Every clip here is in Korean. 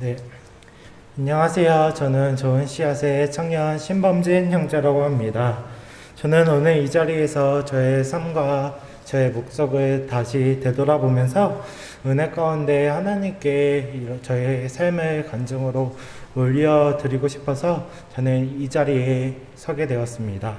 네, 안녕하세요. 저는 좋은 씨앗의 청년 신범진 형제라고 합니다. 저는 오늘 이 자리에서 저의 삶과 저의 목적을 다시 되돌아보면서 은혜 가운데 하나님께 저의 삶을 간증으로 올려드리고 싶어서 저는 이 자리에 서게 되었습니다.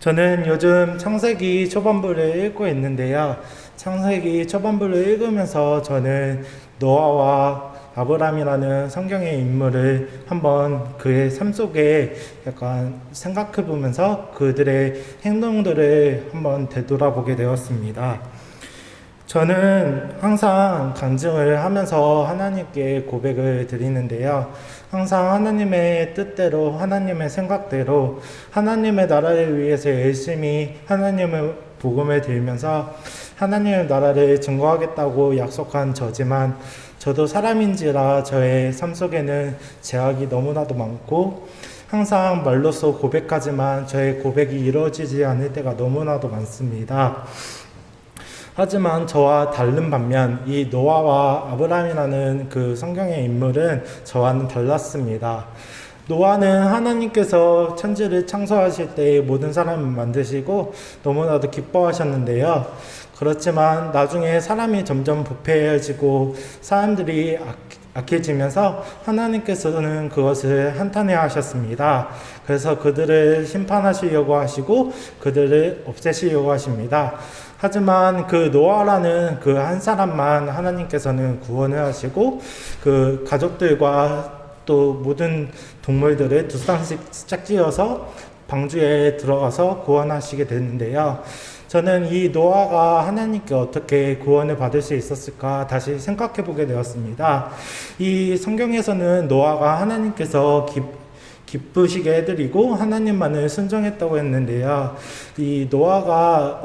저는 요즘 창세기 초반부를 읽고 있는데요. 창세기 초반부를 읽으면서 저는 노아와 아브람이라는 성경의 인물을 한번 그의 삶 속에 약간 생각해 보면서 그들의 행동들을 한번 되돌아보게 되었습니다. 저는 항상 간증을 하면서 하나님께 고백을 드리는데요. 항상 하나님의 뜻대로, 하나님의 생각대로, 하나님의 나라를 위해서 열심히 하나님의 복음을 들면서 하나님의 나라를 증거하겠다고 약속한 저지만 저도 사람인지라 저의 삶 속에는 제약이 너무나도 많고 항상 말로써 고백하지만 저의 고백이 이루어지지 않을 때가 너무나도 많습니다. 하지만 저와 다른 반면 이 노아와 아브람이라는 그 성경의 인물은 저와는 달랐습니다. 노아는 하나님께서 천지를 창조하실 때 모든 사람을 만드시고 너무나도 기뻐하셨는데요. 그렇지만 나중에 사람이 점점 부패해지고 사람들이 악해지면서 하나님께서는 그것을 한탄해 하셨습니다. 그래서 그들을 심판하시려고 하시고 그들을 없애시려고 하십니다. 하지만 그 노아라는 그 한 사람만 하나님께서는 구원을 하시고 그 가족들과 또 모든 동물들을 두 쌍씩 짝지어서 방주에 들어가서 구원하시게 되는데요. 저는 이 노아가 하나님께 어떻게 구원을 받을 수 있었을까 다시 생각해 보게 되었습니다. 이 성경에서는 노아가 하나님께서 기쁘시게 해드리고 하나님만을 순종했다고 했는데요. 이 노아가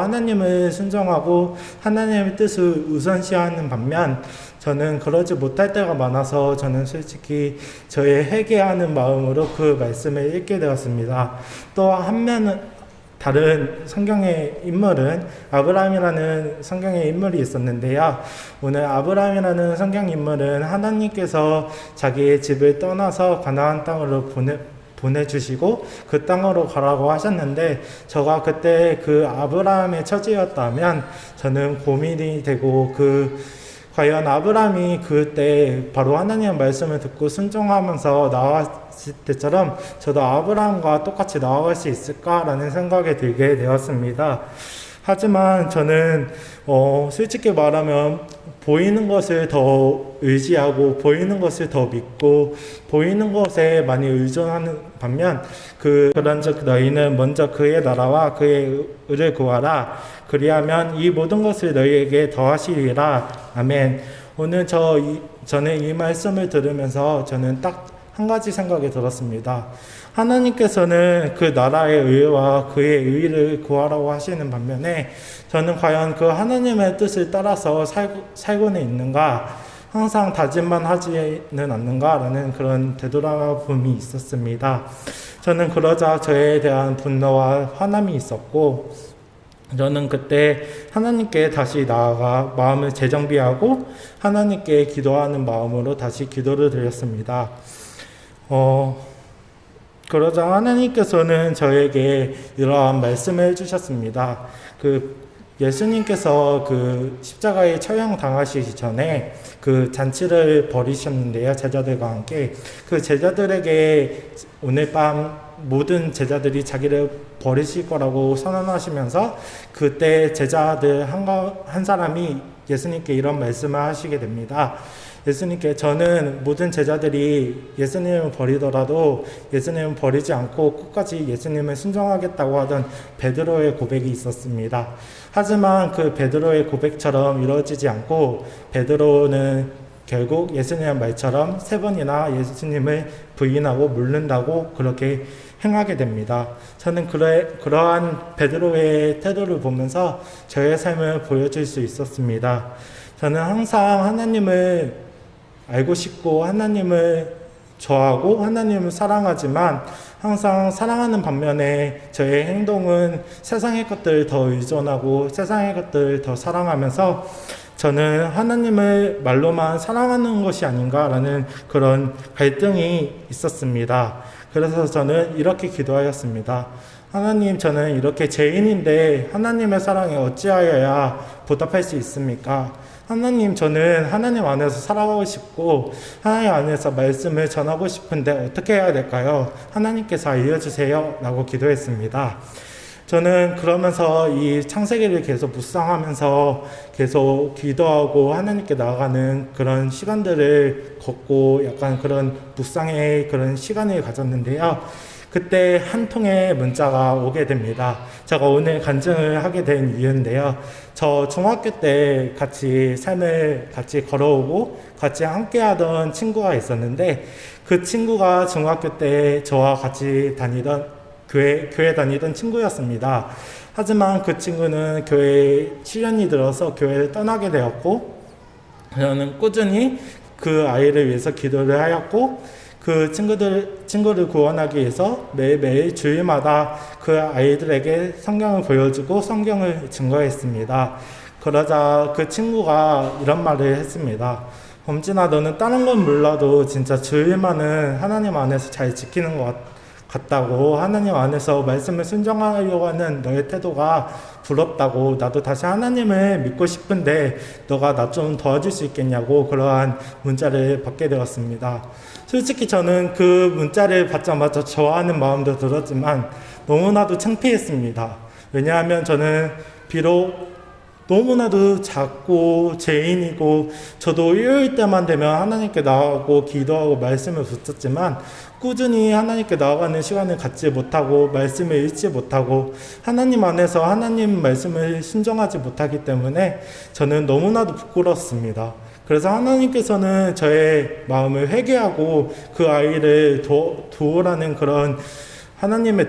하나님을 순종하고 하나님의 뜻을 우선시하는 반면 저는 그러지 못할 때가 많아서 저는 솔직히 저의 회개하는 마음으로 그 말씀을 읽게 되었습니다. 또 한면은 다른 성경의 인물은 아브라함이라는 성경의 인물이 있었는데요. 오늘 아브라함이라는 성경 인물은 하나님께서 자기의 집을 떠나서 가나안 땅으로 보내주시고 그 땅으로 가라고 하셨는데 저가 그때 그 아브라함의 처지였다면 저는 고민이 되고 과연 아브라함이 그때 바로 하나님의 말씀을 듣고 순종하면서 나왔을 때처럼 저도 아브라함과 똑같이 나아갈 수 있을까라는 생각이 들게 되었습니다. 하지만 저는 솔직히 말하면 보이는 것을 더 의지하고 보이는 것을 더 믿고 보이는 것에 많이 의존하는 반면 그런즉 너희는 먼저 그의 나라와 그의 의를 구하라. 그리하면 이 모든 것을 너희에게 더하시리라. 아멘. 오늘 저는 이 말씀을 들으면서 저는 딱 한 가지 생각이 들었습니다. 하나님께서는 그 나라의 의와 그의 의를 구하라고 하시는 반면에 저는 과연 그 하나님의 뜻을 따라서 살고는 있는가, 항상 다짐만 하지는 않는가라는 그런 되돌아봄이 있었습니다. 저는 그러자 저에 대한 분노와 화남이 있었고 저는 그때 하나님께 다시 나아가 마음을 재정비하고 하나님께 기도하는 마음으로 다시 기도를 드렸습니다. 그러자 하나님께서는 저에게 이러한 말씀을 해주셨습니다. 예수님께서 십자가에 처형 당하시기 전에 잔치를 벌이셨는데요. 제자들과 함께. 제자들에게 오늘 밤 모든 제자들이 자기를 버리실 거라고 선언하시면서 그때 제자들 한 사람이 예수님께 이런 말씀을 하시게 됩니다. 예수님께 저는 모든 제자들이 예수님을 버리더라도 예수님을 버리지 않고 끝까지 예수님을 순종하겠다고 하던 베드로의 고백이 있었습니다. 하지만 그 베드로의 고백처럼 이루어지지 않고 베드로는 결국 예수님의 말처럼 3번이나 예수님을 부인하고 물른다고 그렇게 행하게 됩니다. 저는 그러한 베드로의 태도를 보면서 저의 삶을 보여줄 수 있었습니다. 저는 항상 하나님을 알고 싶고 하나님을 좋아하고 하나님을 사랑하지만 항상 사랑하는 반면에 저의 행동은 세상의 것들을 더 의존하고 세상의 것들을 더 사랑하면서 저는 하나님을 말로만 사랑하는 것이 아닌가라는 그런 갈등이 있었습니다. 그래서 저는 이렇게 기도하였습니다. 하나님, 저는 이렇게 죄인인데 하나님의 사랑에 어찌하여야 보답할 수 있습니까? 하나님, 저는 하나님 안에서 살아가고 싶고 하나님 안에서 말씀을 전하고 싶은데 어떻게 해야 될까요? 하나님께서 알려주세요 라고 기도했습니다. 저는 그러면서 이 창세기를 계속 묵상하면서 계속 기도하고 하나님께 나아가는 그런 시간들을 걷고 약간 그런 묵상의 그런 시간을 가졌는데요. 그때 한 통의 문자가 오게 됩니다. 제가 오늘 간증을 하게 된 이유인데요. 저 중학교 때 같이 삶을 같이 걸어오고 같이 함께 하던 친구가 있었는데 그 친구가 중학교 때 저와 같이 다니던 교회 다니던 친구였습니다. 하지만 그 친구는 교회에 시련이 들어서 교회를 떠나게 되었고 저는 꾸준히 그 아이를 위해서 기도를 하였고 그 친구를 구원하기 위해서 매일매일 주일마다 그 아이들에게 성경을 보여주고 성경을 증거했습니다. 그러자 그 친구가 이런 말을 했습니다. 범진아, 너는 다른 건 몰라도 진짜 주일만은 하나님 안에서 잘 지키는 것 같다고, 하나님 안에서 말씀을 순종하려고 하는 너의 태도가 부럽다고, 나도 다시 하나님을 믿고 싶은데 너가 나 좀 도와줄 수 있겠냐고 그러한 문자를 받게 되었습니다. 솔직히 저는 그 문자를 받자마자 좋아하는 마음도 들었지만 너무나도 창피했습니다. 왜냐하면 저는 비록 너무나도 작고 죄인이고 저도 일요일 때만 되면 하나님께 나아가고 기도하고 말씀을 붙였지만 꾸준히 하나님께 나아가는 시간을 갖지 못하고 말씀을 읽지 못하고 하나님 안에서 하나님 말씀을 순종하지 못하기 때문에 저는 너무나도 부끄럽습니다. 그래서 하나님께서는 저의 마음을 회개하고 그 아이를 도우라는 그런 하나님의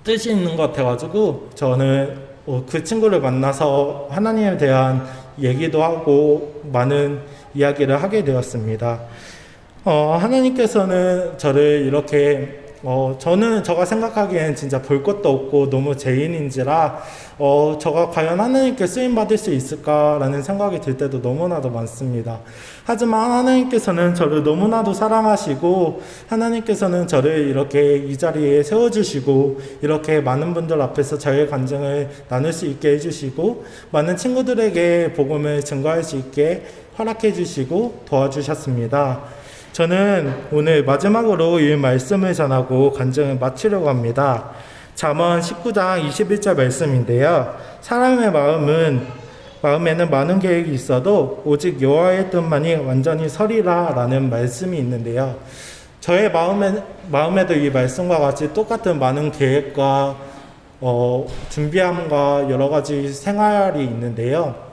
뜻이 있는 것 같아가지고 저는 그 친구를 만나서 하나님에 대한 얘기도 하고 많은 이야기를 하게 되었습니다. 하나님께서는 저를 이렇게 제가 생각하기엔 진짜 볼 것도 없고 너무 죄인인지라 저가 과연 하나님께 쓰임받을 수 있을까라는 생각이 들 때도 너무나도 많습니다. 하지만 하나님께서는 저를 너무나도 사랑하시고 하나님께서는 저를 이렇게 이 자리에 세워주시고 이렇게 많은 분들 앞에서 저의 간증을 나눌 수 있게 해주시고 많은 친구들에게 복음을 증거할 수 있게 허락해 주시고 도와주셨습니다. 저는 오늘 마지막으로 이 말씀을 전하고 간증을 마치려고 합니다. 잠언 19장 21절 말씀인데요. 사람의 마음에는 많은 계획이 있어도 오직 여호와의 뜻만이 완전히 서리라 라는 말씀이 있는데요. 저의 마음에도 이 말씀과 같이 똑같은 많은 계획과 준비함과 여러 가지 생활이 있는데요.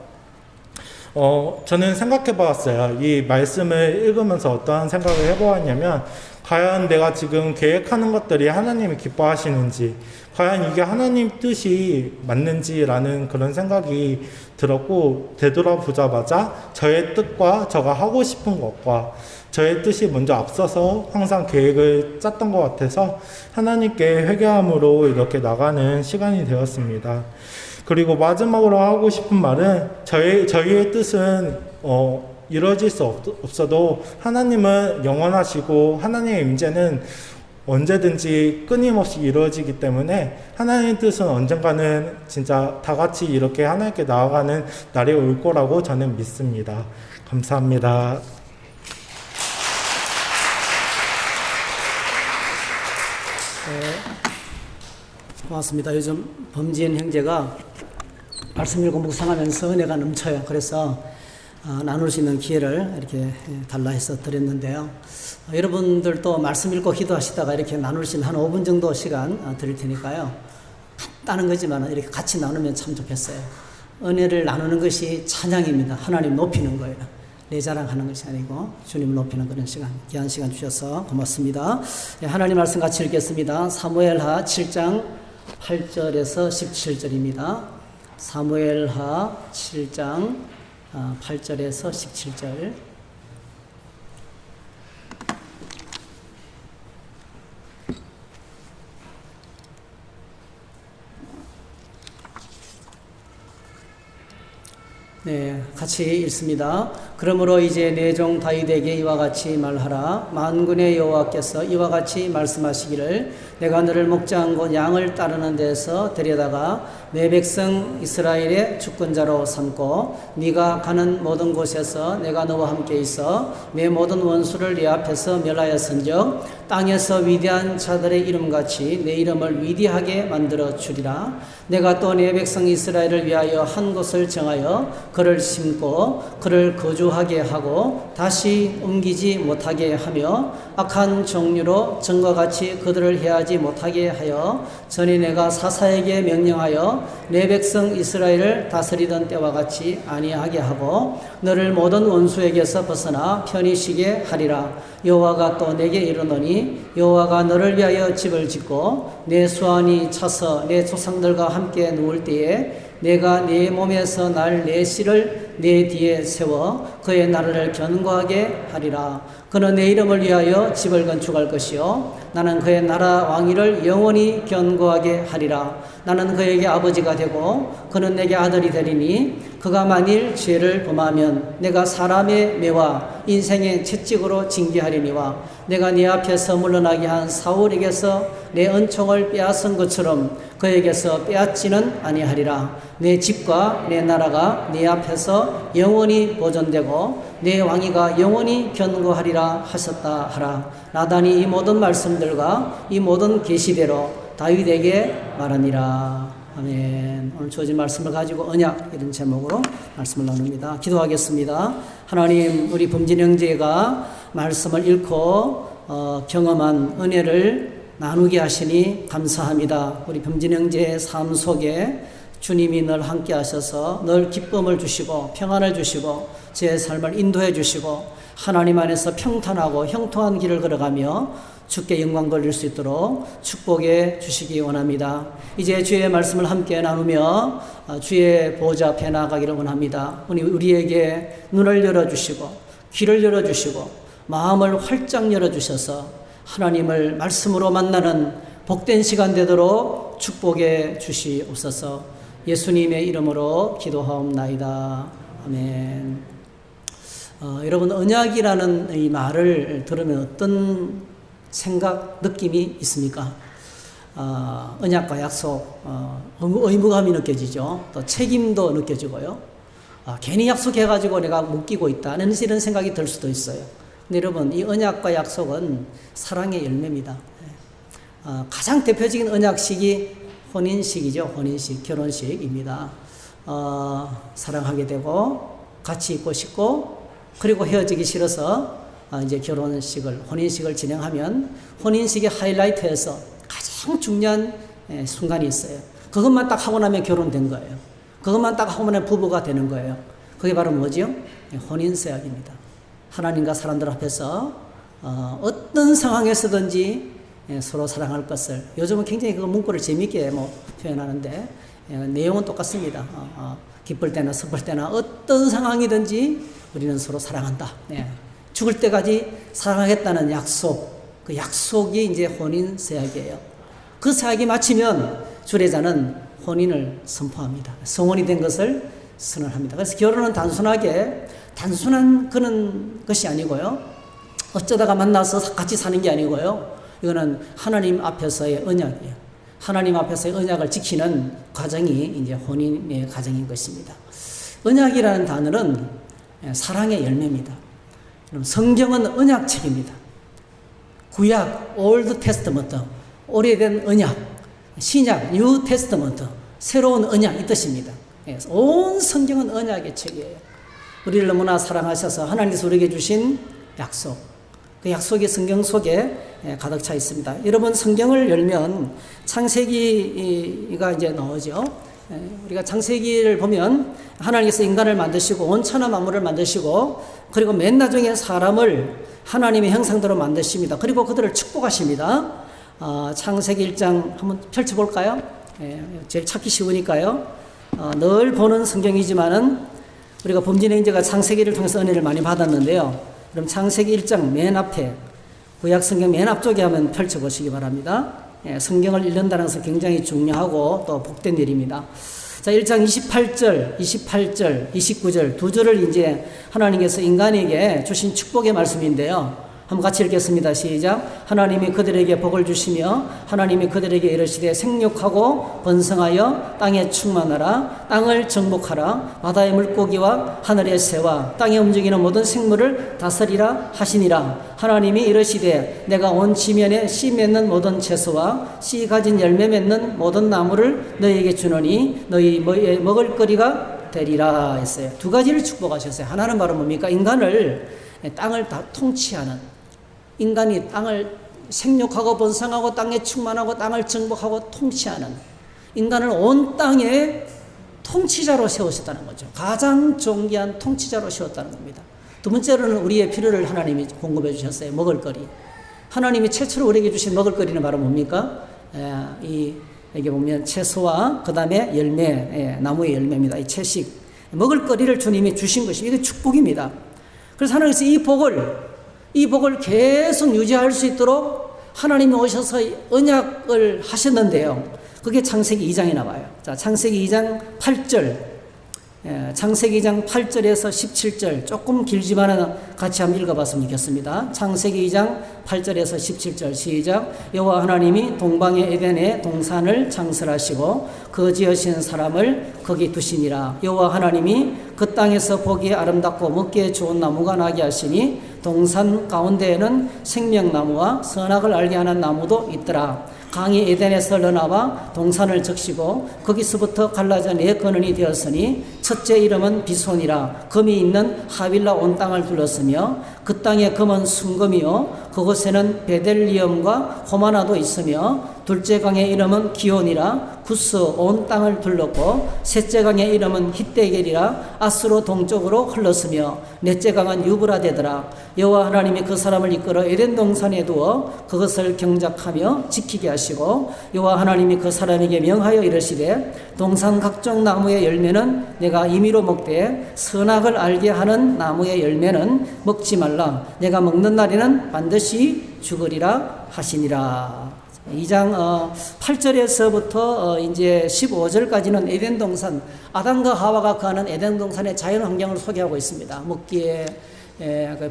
저는 생각해 보았어요. 이 말씀을 읽으면서 어떠한 생각을 해보았냐면, 과연 내가 지금 계획하는 것들이 하나님이 기뻐하시는지, 과연 이게 하나님 뜻이 맞는지라는 그런 생각이 들었고, 되돌아보자마자 저의 뜻과 제가 하고 싶은 것과 저의 뜻이 먼저 앞서서 항상 계획을 짰던 것 같아서 하나님께 회개함으로 이렇게 나가는 시간이 되었습니다. 그리고 마지막으로 하고 싶은 말은 저희의 뜻은 이루어질 수 없어도 하나님은 영원하시고 하나님의 임재는 언제든지 끊임없이 이루어지기 때문에 하나님의 뜻은 언젠가는 진짜 다 같이 이렇게 하나님께 나아가는 날이 올 거라고 저는 믿습니다. 감사합니다. 고맙습니다. 요즘 범진 형제가 말씀 읽고 묵상하면서 은혜가 넘쳐요. 그래서 나눌 수 있는 기회를 이렇게 달라 해서 드렸는데요. 여러분들도 말씀 읽고 기도하시다가 이렇게 나눌 수 있는 한 5분 정도 시간 드릴 테니까요. 간단한 거지만 이렇게 같이 나누면 참 좋겠어요. 은혜를 나누는 것이 찬양입니다. 하나님 높이는 거예요. 내 자랑하는 것이 아니고 주님을 높이는 그런 시간, 귀한 시간 주셔서 고맙습니다. 하나님 말씀 같이 읽겠습니다. 사무엘하 7장 8절에서 17절입니다. 사무엘하 7장 8절에서 17절. 네, 같이 읽습니다. 그러므로 이제 내 종 다윗에게 이와 같이 말하라. 만군의 여호와께서 이와 같이 말씀하시기를 내가 너를 목자한 곳 양을 따르는 데서 데려다가 내 백성 이스라엘의 주권자로 삼고 네가 가는 모든 곳에서 내가 너와 함께 있어 내 모든 원수를 네 앞에서 멸하였은즉 땅에서 위대한 자들의 이름같이 내 이름을 위대하게 만들어 주리라. 내가 또 내 백성 이스라엘을 위하여 한 곳을 정하여 그를 심고 그를 거주하게 하고 다시 옮기지 못하게 하며 악한 종류로 전과 같이 그들을 해하지 못하게 하여 전에 내가 사사에게 명령하여 내 백성 이스라엘을 다스리던 때와 같이 아니하게 하고 너를 모든 원수에게서 벗어나 편히 쉬게 하리라. 여호와가 또 내게 이르노니 여호와가 너를 위하여 집을 짓고 내 수완이 차서 내 조상들과 함께 누울 때에 내가 네 몸에서 날 내 씨를 내 뒤에 세워 그의 나라를 견고하게 하리라. 그는 내 이름을 위하여 집을 건축할 것이요 나는 그의 나라 왕위를 영원히 견고하게 하리라. 나는 그에게 아버지가 되고 그는 내게 아들이 되리니 그가 만일 죄를 범하면 내가 사람의 매와 인생의 채찍으로 징계하리니와 내가 네 앞에서 물러나게 한 사울에게서 내 은총을 빼앗은 것처럼 그에게서 빼앗지는 아니하리라. 내 집과 내 나라가 네 앞에서 영원히 보존되고 내 왕위가 영원히 견고하리라 하셨다 하라. 나단이 이 모든 말씀들과 이 모든 계시대로 다윗에게 말하니라. 아멘. 오늘 주어진 말씀을 가지고 언약 이런 제목으로 말씀을 나눕니다. 기도하겠습니다. 하나님, 우리 범진 형제가 말씀을 읽고 경험한 은혜를 나누게 하시니 감사합니다. 우리 범진 형제의 삶 속에 주님이 늘 함께 하셔서 늘 기쁨을 주시고 평안을 주시고 제 삶을 인도해 주시고 하나님 안에서 평탄하고 형통한 길을 걸어가며 주께 영광 돌릴 수 있도록 축복해 주시기 원합니다. 이제 주의 말씀을 함께 나누며 주의 보좌 앞에 나아가기를 원합니다. 우리에게 눈을 열어주시고 귀를 열어주시고 마음을 활짝 열어주셔서 하나님을 말씀으로 만나는 복된 시간 되도록 축복해 주시옵소서. 예수님의 이름으로 기도하옵나이다. 아멘. 여러분, 언약이라는 이 말을 들으면 어떤 생각, 느낌이 있습니까? 언약과 약속, 의무감이 느껴지죠. 또 책임도 느껴지고요. 괜히 약속해가지고 내가 묶이고 있다는 이런 생각이 들 수도 있어요. 근데 여러분, 이 언약과 약속은 사랑의 열매입니다. 가장 대표적인 언약식이 혼인식이죠. 혼인식, 결혼식입니다. 사랑하게 되고 같이 있고 싶고 그리고 헤어지기 싫어서 이제 결혼식을, 혼인식을 진행하면 혼인식의 하이라이트에서 가장 중요한 순간이 있어요. 그것만 딱 하고 나면 결혼된 거예요. 그것만 딱 하고 나면 부부가 되는 거예요. 그게 바로 뭐죠? 혼인서약입니다. 하나님과 사람들 앞에서 어떤 상황에서든지 서로 사랑할 것을, 요즘은 굉장히 그 문구를 재미있게 표현하는데 내용은 똑같습니다. 기쁠 때나 슬플 때나 어떤 상황이든지 우리는 서로 사랑한다. 죽을 때까지 사랑하겠다는 약속, 그 약속이 이제 혼인 서약이에요. 그 서약이 마치면 주례자는 혼인을 선포합니다. 성혼이 된 것을 선언합니다. 그래서 결혼은 단순한 그런 것이 아니고요. 어쩌다가 만나서 같이 사는 게 아니고요. 이거는 하나님 앞에서의 언약이에요. 하나님 앞에서의 언약을 지키는 과정이 이제 혼인의 과정인 것입니다. 언약이라는 단어는 사랑의 열매입니다. 성경은 언약책입니다. 구약, 올드 테스트먼트, 오래된 언약, 신약, 뉴 테스트먼트, 새로운 언약 이 뜻입니다. 온 성경은 언약의 책이에요. 우리를 너무나 사랑하셔서 하나님께서 우리에게 주신 약속, 그 약속이 성경 속에 가득 차 있습니다. 여러분, 성경을 열면 창세기가 이제 나오죠. 우리가 창세기를 보면 하나님께서 인간을 만드시고 온 천하 만물을 만드시고 그리고 맨 나중에 사람을 하나님의 형상대로 만드십니다. 그리고 그들을 축복하십니다. 창세기 1장 한번 펼쳐볼까요? 제일 찾기 쉬우니까요. 늘 보는 성경이지만은 우리가 범진의 인재가 창세기를 통해서 은혜를 많이 받았는데요. 그럼 창세기 1장 맨 앞에, 구약 성경 맨 앞쪽에 한번 펼쳐보시기 바랍니다. 성경을 읽는다는 것은 굉장히 중요하고 또 복된 일입니다. 자, 1장 28절, 29절 두 절을 이제 하나님께서 인간에게 주신 축복의 말씀인데요. 한번 같이 읽겠습니다. 시작. 하나님이 그들에게 복을 주시며 하나님이 그들에게 이르시되 생육하고 번성하여 땅에 충만하라. 땅을 정복하라. 바다의 물고기와 하늘의 새와 땅에 움직이는 모든 생물을 다스리라 하시니라. 하나님이 이르시되 내가 온 지면에 씨 맺는 모든 채소와 씨 가진 열매 맺는 모든 나무를 너희에게 주노니 너희 먹을 거리가 되리라 했어요. 두 가지를 축복하셨어요. 하나는 바로 뭡니까? 인간을 땅을 다 통치하는, 인간이 땅을 생육하고 번성하고 땅에 충만하고 땅을 정복하고 통치하는, 인간을 온 땅에 통치자로 세우셨다는 거죠. 가장 존귀한 통치자로 세웠다는 겁니다. 두 번째로는 우리의 필요를 하나님이 공급해 주셨어요. 먹을거리. 하나님이 최초로 우리에게 주신 먹을거리는 바로 뭡니까? 여기 보면 채소와 그 다음에 열매, 나무의 열매입니다. 이 채식. 먹을거리를 주님이 주신 것이 이게 축복입니다. 그래서 하나님께서 이 복을 계속 유지할 수 있도록 하나님이 오셔서 언약을 하셨는데요. 그게 창세기 2장에 나와요. 자, 창세기 2장 8절. 창세기 2장 8절에서 17절. 조금 길지만은 같이 한번 읽어봤으면 좋겠습니다. 창세기 2장 8절에서 17절. 시작. 여호와 하나님이 동방의 에덴에 동산을 창설하시고 그 지으신 사람을 거기 두시니라. 여호와 하나님이 그 땅에서 보기에 아름답고 먹기에 좋은 나무가 나게 하시니 동산 가운데에는 생명나무와 선악을 알게 하는 나무도 있더라. 강이 에덴에서 흘러나와 동산을 적시고 거기서부터 갈라져 네 근원이 되었으니 첫째 이름은 비손이라. 금이 있는 하윌라 온 땅을 둘렀으며 그 땅에 금은 순금이요 그곳에는 베델리엄과 호마나도 있으며 둘째 강의 이름은 기온이라. 구스 온 땅을 둘렀고 셋째 강의 이름은 히데겔이라. 아스로 동쪽으로 흘렀으며 넷째 강은 유브라데더라. 여호와 하나님이 그 사람을 이끌어 에덴 동산에 두어 그것을 경작하며 지키게 하시고 여호와 하나님이 그 사람에게 명하여 이르시되 동산 각종 나무의 열매는 내가 임의로 먹되 선악을 알게 하는 나무의 열매는 먹지 말라. 내가 먹는 날에는 반드시 죽으리라 하시니라. 2장 8절에서부터 이제 15절까지는 에덴 동산, 아담과 하와가 거하는 에덴 동산의 자연 환경을 소개하고 있습니다. 먹기에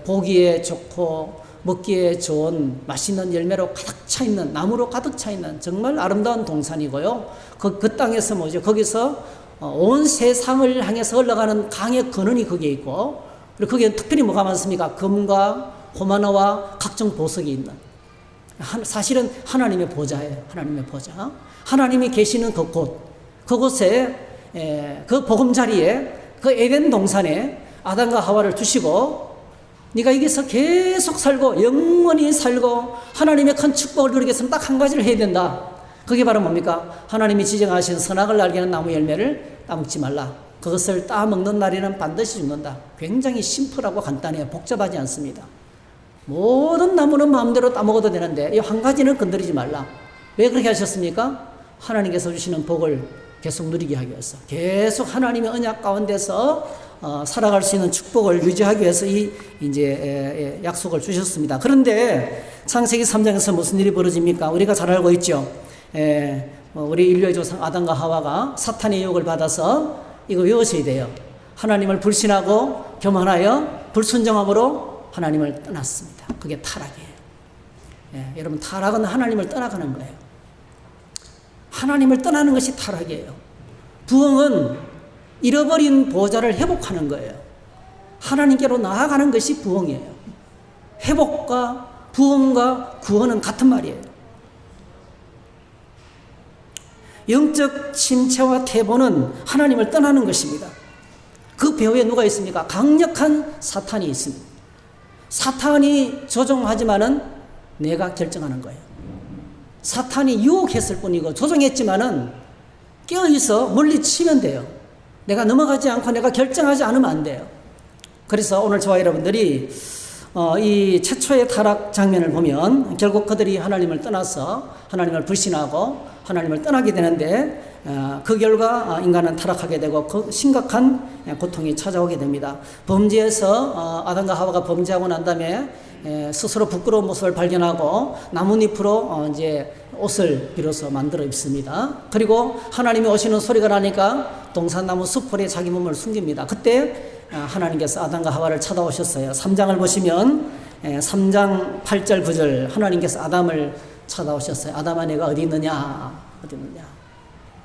보기에 좋고 먹기에 좋은 맛있는 열매로 가득 차 있는, 나무로 가득 차 있는 정말 아름다운 동산이고요. 그 땅에서 뭐죠? 거기서 온 세상을 향해서 흘러가는 강의 근원이 거기에 있고, 그리고 거기에 특별히 뭐가 많습니까? 금과 호마노와 각종 보석이 있는, 사실은 하나님의 보좌예요. 하나님의 보좌. 하나님이 계시는 그곳에 그 보금자리에 그 에덴 동산에 아담과 하와를 두시고 네가 여기서 계속 살고 영원히 살고 하나님의 큰 축복을 누리게 했으면 딱 한 가지를 해야 된다. 그게 바로 뭡니까? 하나님이 지정하신 선악을 알게 하는 나무 열매를 따먹지 말라. 그것을 따먹는 날에는 반드시 죽는다. 굉장히 심플하고 간단해요. 복잡하지 않습니다. 모든 나무는 마음대로 따먹어도 되는데 이 한 가지는 건드리지 말라. 왜 그렇게 하셨습니까? 하나님께서 주시는 복을 계속 누리게 하기 위해서, 계속 하나님의 언약 가운데서 살아갈 수 있는 축복을 유지하기 위해서 이제 약속을 주셨습니다. 그런데 창세기 3장에서 무슨 일이 벌어집니까? 우리가 잘 알고 있죠. 우리 인류의 조상 아담과 하와가 사탄의 유혹을 받아서 이거 외우셔야 돼요. 하나님을 불신하고 교만하여 불순종함으로 하나님을 떠났습니다. 그게 타락이에요. 여러분, 타락은 하나님을 떠나가는 거예요. 하나님을 떠나는 것이 타락이에요. 부흥은 잃어버린 보좌를 회복하는 거예요. 하나님께로 나아가는 것이 부흥이에요. 회복과 부흥과 구원은 같은 말이에요. 영적 침체와 퇴보는 하나님을 떠나는 것입니다. 그 배후에 누가 있습니까? 강력한 사탄이 있습니다. 사탄이 조종하지만은 내가 결정하는 거예요. 사탄이 유혹했을 뿐이고 조종했지만은 깨어있어 물리치면 돼요. 내가 넘어가지 않고 내가 결정하지 않으면 안 돼요. 그래서 오늘 저와 여러분들이 이 최초의 타락 장면을 보면 결국 그들이 하나님을 떠나서 하나님을 불신하고 하나님을 떠나게 되는데 그 결과 인간은 타락하게 되고 그 심각한 고통이 찾아오게 됩니다. 범죄에서 아담과 하와가 범죄하고 난 다음에 스스로 부끄러운 모습을 발견하고 나뭇잎으로 이제 옷을 비로소 만들어 입습니다. 그리고 하나님이 오시는 소리가 나니까 동산나무 숲풀에 자기 몸을 숨깁니다. 그때 하나님께서 아담과 하와를 찾아오셨어요. 3장을 보시면 3장 8절 9절 하나님께서 아담을 찾아오셨어요. 아담아 내가 어디 있느냐 어디 있느냐.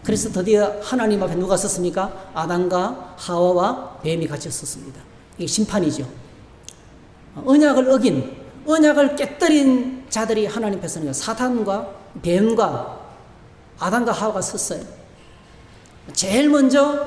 그래서 드디어 하나님 앞에 누가 섰습니까? 아담과 하와와 뱀이 같이 섰습니다. 이게 심판이죠. 언약을 어긴, 언약을 깨뜨린 자들이 하나님 앞에 서는 거예요. 사탄과 뱀과 아담과 하와가 섰어요. 제일 먼저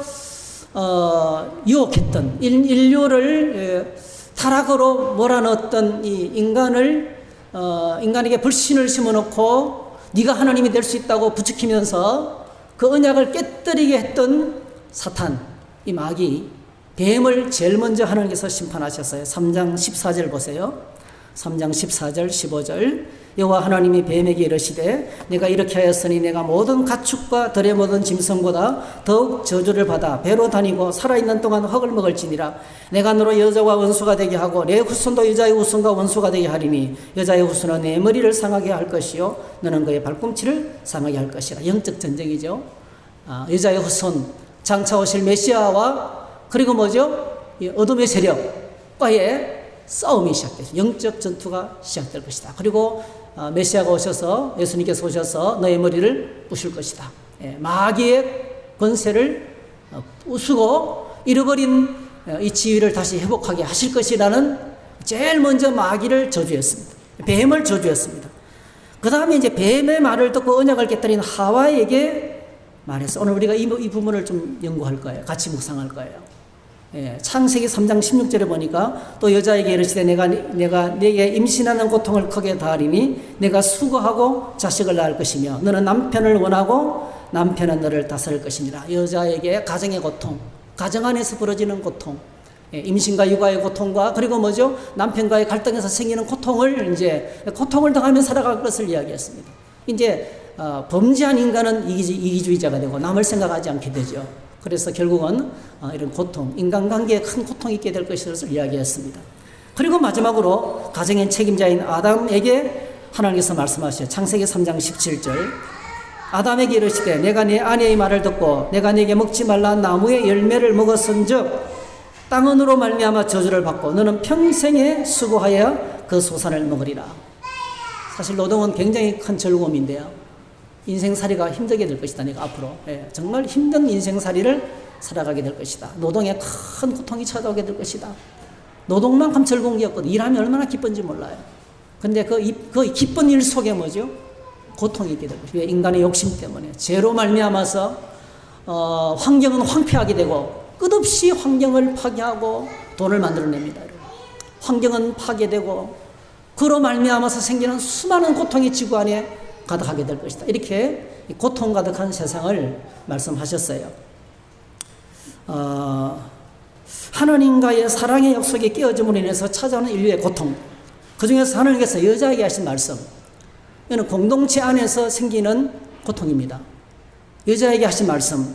유혹했던 인류를 타락으로 몰아넣었던 이 인간에게 불신을 심어놓고 네가 하나님이 될 수 있다고 부추기면서 그 언약을 깨뜨리게 했던 사탄, 이 마귀, 뱀을 제일 먼저 하나님께서 심판하셨어요. 3장 14절 보세요. 3장 14절 15절 여호와 하나님이 뱀에게 이르시되 내가 이렇게 하였으니 내가 모든 가축과 들의 모든 짐승보다 더욱 저주를 받아 배로 다니고 살아있는 동안 흙을 먹을지니라. 내가 너로 여자와 원수가 되게 하고 내 후손도 여자의 후손과 원수가 되게 하리니 여자의 후손은 내 머리를 상하게 할 것이요 너는 그의 발꿈치를 상하게 할 것이라. 영적 전쟁이죠. 여자의 후손 장차 오실 메시아와 그리고 뭐죠? 어둠의 세력과의 싸움이 시작되죠. 영적 전투가 시작될 것이다. 그리고 메시아가 오셔서 예수님께서 오셔서 너의 머리를 부실 것이다. 마귀의 권세를 부수고 잃어버린 이 지위를 다시 회복하게 하실 것이라는 제일 먼저 마귀를 저주했습니다. 뱀을 저주했습니다. 그 다음에 이제 뱀의 말을 듣고 언약을 깨뜨린 하와에게 말해서 오늘 우리가 이 부분을 좀 연구할 거예요. 같이 묵상할 거예요. 창세기 3장 16절에 보니까 또 여자에게 이르시되 내가 네게 임신하는 고통을 크게 다하리니 내가 수고하고 자식을 낳을 것이며 너는 남편을 원하고 남편은 너를 다스릴 것이니라. 여자에게 가정의 고통, 가정 안에서 벌어지는 고통, 임신과 육아의 고통과 그리고 뭐죠? 남편과의 갈등에서 생기는 고통을 고통을 당하며 살아갈 것을 이야기했습니다. 이제 범죄한 인간은 이기주의자가 되고 남을 생각하지 않게 되죠. 그래서 결국은 이런 고통, 인간관계에 큰 고통이 있게 될 것을 이야기했습니다. 그리고 마지막으로 가정의 책임자인 아담에게 하나님께서 말씀하셔요. 창세기 3장 17절 아담에게 이르시되 내가 네 아내의 말을 듣고 내가 네게 먹지 말라 나무의 열매를 먹었은즉 땅은으로 말미암아 저주를 받고 너는 평생에 수고하여 그 소산을 먹으리라. 사실 노동은 굉장히 큰 즐거움인데요. 인생살이가 힘들게 될 것이다. 내가 앞으로 정말 힘든 인생살이를 살아가게 될 것이다. 노동에 큰 고통이 찾아오게 될 것이다. 노동만큼 즐거운 게 없거든. 일하면 얼마나 기쁜지 몰라요. 근데 그 기쁜 일 속에 뭐죠? 고통이 있게 될 것이다. 왜? 인간의 욕심 때문에 죄로 말미암아서 환경은 황폐하게 되고 끝없이 환경을 파괴하고 돈을 만들어냅니다. 환경은 파괴되고 그로 말미암아서 생기는 수많은 고통이 지구 안에 가득하게 될 것이다. 이렇게 고통 가득한 세상을 말씀하셨어요. 하나님과의 사랑의 약속이 깨어짐으로 인해서 찾아오는 인류의 고통, 그 중에서 하나님께서 여자에게 하신 말씀, 이는 공동체 안에서 생기는 고통입니다. 여자에게 하신 말씀,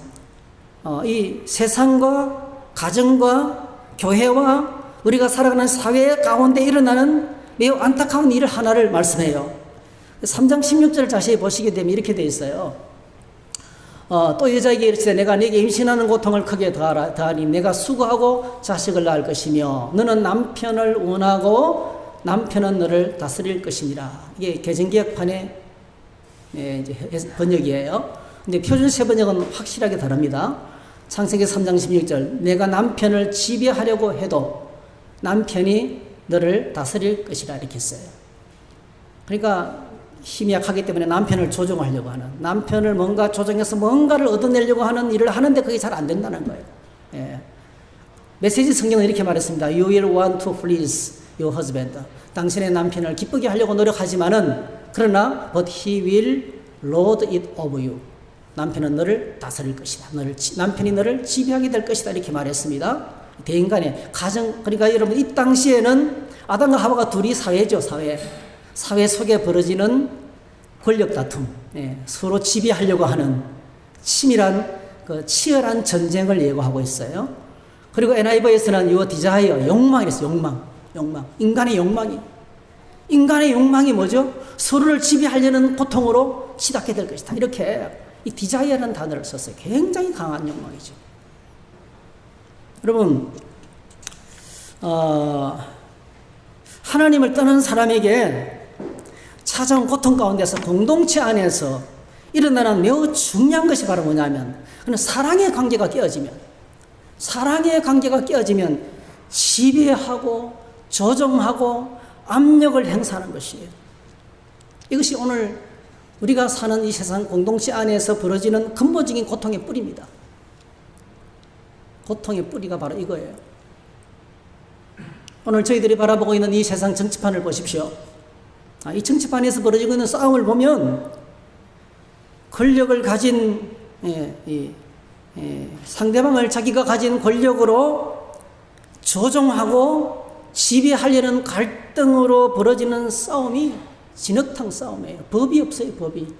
이 세상과 가정과 교회와 우리가 살아가는 사회 가운데 일어나는 매우 안타까운 일 하나를 말씀해요. 3장 16절을 자세히 보시게 되면 이렇게 되어 있어요. 또 여자에게 이르시되 내가 네게 임신하는 고통을 크게 더하니 내가 수고하고 자식을 낳을 것이며 너는 남편을 원하고 남편은 너를 다스릴 것이니라. 이게 개정개혁판의 이제 번역이에요. 근데 표준세 번역은 확실하게 다릅니다. 창세기 3장 16절 내가 남편을 지배하려고 해도 남편이 너를 다스릴 것이라 이렇게 했어요. 그러니까 힘이 약하기 때문에 남편을 조종하려고 하는, 남편을 뭔가 조정해서 뭔가를 얻어내려고 하는 일을 하는데 그게 잘 안 된다는 거예요. 메시지 성경은 이렇게 말했습니다. You will want to please your husband. 당신의 남편을 기쁘게 하려고 노력하지만은 그러나 but he will lord it over you. 남편은 너를 다스릴 것이다. 남편이 너를 지배하게 될 것이다. 이렇게 말했습니다. 대인간의 가정, 그러니까 여러분 이 당시에는 아담과 하와가 둘이 사회죠. 사회 속에 벌어지는 권력 다툼, 서로 지배하려고 하는 치밀한 치열한 전쟁을 예고하고 있어요. 그리고 NIV에서는 요 디자이어, 욕망이랬어요. 욕망. 인간의 욕망이 뭐죠? 서로를 지배하려는 고통으로 치닫게 될 것이다. 이렇게 이 디자이어라는 단어를 썼어요. 굉장히 강한 욕망이죠. 여러분, 하나님을 떠난 사람에게 찾아온 고통 가운데서 공동체 안에서 일어나는 매우 중요한 것이 바로 뭐냐면, 그는 사랑의 관계가 깨어지면 지배하고 조종하고 압력을 행사하는 것이에요. 이것이 오늘 우리가 사는 이 세상 공동체 안에서 벌어지는 근본적인 고통의 뿌리입니다. 고통의 뿌리가 바로 이거예요. 오늘 저희들이 바라보고 있는 이 세상 정치판을 보십시오. 이 정치판에서 벌어지고 있는 싸움을 보면 권력을 가진 상대방을 자기가 가진 권력으로 조종하고 지배하려는 갈등으로 벌어지는 싸움이 진흙탕 싸움이에요. 법이 없어요, 법이.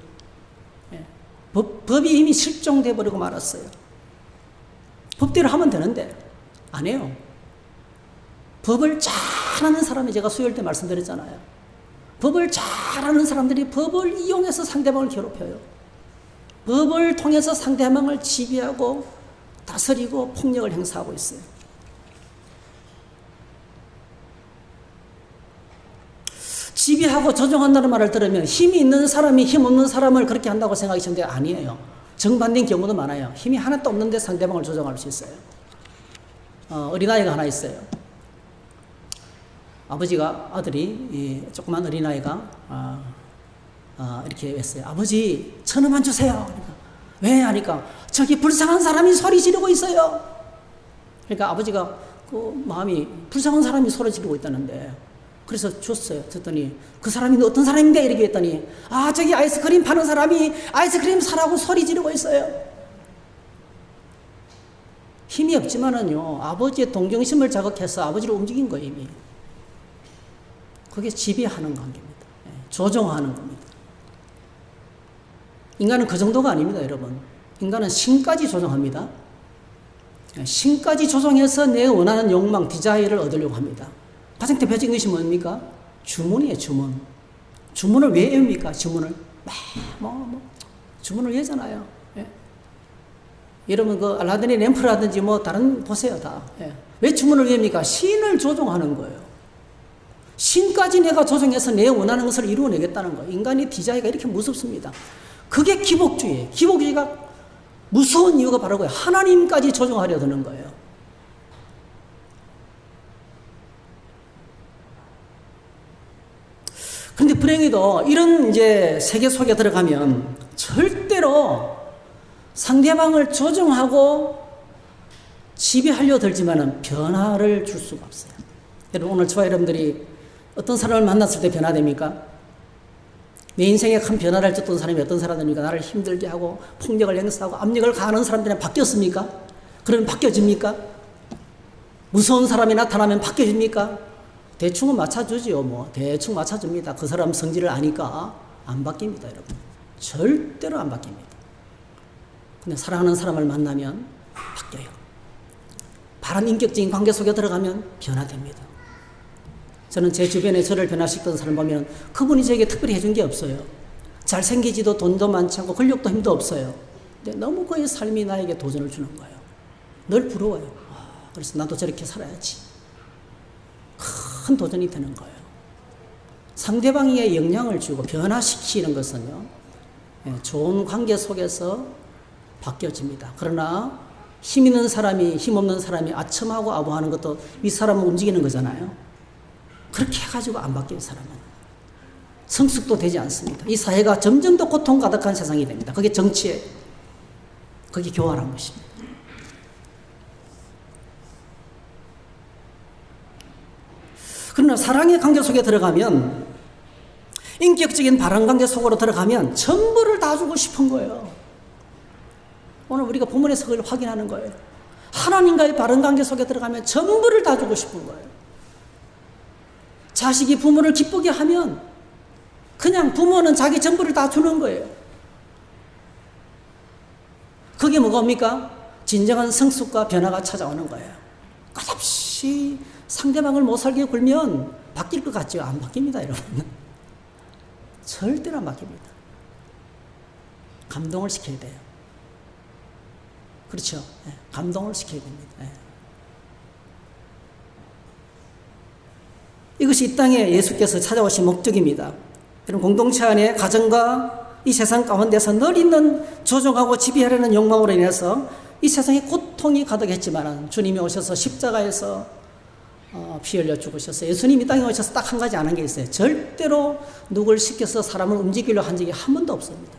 법이 이미 실종돼 버리고 말았어요. 법대로 하면 되는데 안 해요. 법을 잘하는 사람이, 제가 수요일 때 말씀드렸잖아요. 법을 잘하는 사람들이 법을 이용해서 상대방을 괴롭혀요. 법을 통해서 상대방을 지배하고 다스리고 폭력을 행사하고 있어요. 지배하고 조종한다는 말을 들으면 힘이 있는 사람이 힘 없는 사람을 그렇게 한다고 생각하시는데 아니에요. 정반대인 경우도 많아요. 힘이 하나도 없는데 상대방을 조종할 수 있어요. 어린아이가 하나 있어요. 아버지가, 아들이 조그만 어린아이가 이렇게 했어요. 아버지 1,000원만 주세요. 그러니까, 왜? 하니까 저기 불쌍한 사람이 소리 지르고 있어요. 그러니까 아버지가 그 마음이, 불쌍한 사람이 소리 지르고 있다는데, 그래서 줬어요. 줬더니 그 사람이 어떤 사람인데? 이렇게 했더니, 저기 아이스크림 파는 사람이 아이스크림 사라고 소리 지르고 있어요. 힘이 없지만은요, 아버지의 동정심을 자극해서 아버지를 움직인 거예요, 이미. 그게 지배하는 관계입니다. 조종하는 겁니다. 인간은 그 정도가 아닙니다, 여러분. 인간은 신까지 조종합니다. 신까지 조종해서 내 원하는 욕망, 디자이어를 얻으려고 합니다. 가장 대표적인 것이 뭡니까? 주문이에요, 주문. 주문을 왜 외웁니까? 주문을. 주문을 외잖아요. 예. 여러분, 그 알라딘의 램프라든지 다른 보세요, 다. 예. 왜 주문을 외웁니까? 신을 조종하는 거예요. 신까지 내가 조종해서 내 원하는 것을 이루어내겠다는 거예요. 인간의 디자이가 이렇게 무섭습니다. 그게 기복주의예요. 기복주의가 무서운 이유가 바로 그거예요. 하나님까지 조종하려 드는 거예요. 그런데 불행히도 이런 이제 세계 속에 들어가면 절대로 상대방을 조종하고 지배하려 들지만은 변화를 줄 수가 없어요. 여러분, 오늘 저와 여러분들이 어떤 사람을 만났을 때 변화됩니까? 내 인생에 큰 변화를 줬던 사람이 어떤 사람입니까? 나를 힘들게 하고 폭력을 행사하고 압력을 가하는 사람들은 바뀌었습니까? 그러면 바뀌어집니까? 무서운 사람이 나타나면 바뀌어집니까? 대충은 맞춰주지요. 대충 맞춰줍니다. 그 사람 성질을 아니까 안 바뀝니다, 여러분. 절대로 안 바뀝니다. 근데 사랑하는 사람을 만나면 바뀌어요. 바른 인격적인 관계 속에 들어가면 변화됩니다. 저는 제 주변에 저를 변화시키던 사람 보면 그분이 저에게 특별히 해준 게 없어요. 잘생기지도 돈도 많지 않고 권력도 힘도 없어요. 근데 너무 그의 삶이 나에게 도전을 주는 거예요. 늘 부러워요. 그래서 나도 저렇게 살아야지. 큰 도전이 되는 거예요. 상대방에게 영향을 주고 변화시키는 것은요, 좋은 관계 속에서 바뀌어집니다. 그러나 힘 있는 사람이 힘 없는 사람이 아첨하고 아부하는 것도 윗사람을 움직이는 거잖아요. 그렇게 해가지고 안 바뀌는 사람은 성숙도 되지 않습니다. 이 사회가 점점 더 고통 가득한 세상이 됩니다. 그게 정치에, 그게 교활한 것입니다. 그러나 사랑의 관계 속에 들어가면, 인격적인 바른 관계 속으로 들어가면 전부를 다 주고 싶은 거예요. 오늘 우리가 본문에서 그걸 확인하는 거예요. 하나님과의 바른 관계 속에 들어가면 전부를 다 주고 싶은 거예요. 자식이 부모를 기쁘게 하면 그냥 부모는 자기 전부를 다 주는 거예요. 그게 뭡니까? 진정한 성숙과 변화가 찾아오는 거예요. 끝없이 상대방을 못 살게 굴면 바뀔 것 같죠? 안 바뀝니다, 여러분. 절대로 안 바뀝니다. 감동을 시켜야 돼요. 그렇죠? 감동을 시켜야 됩니다. 이것이 이 땅에 예수께서 찾아오신 목적입니다. 여러분, 공동체 안에 가정과 이 세상 가운데서 늘 있는 조종하고 지배하려는 욕망으로 인해서 이 세상에 고통이 가득했지만 주님이 오셔서 십자가에서 피 흘려 죽으셨어요. 예수님이 땅에 오셔서 딱 한 가지 안 한 게 있어요. 절대로 누굴 시켜서 사람을 움직이려 한 적이 한 번도 없습니다.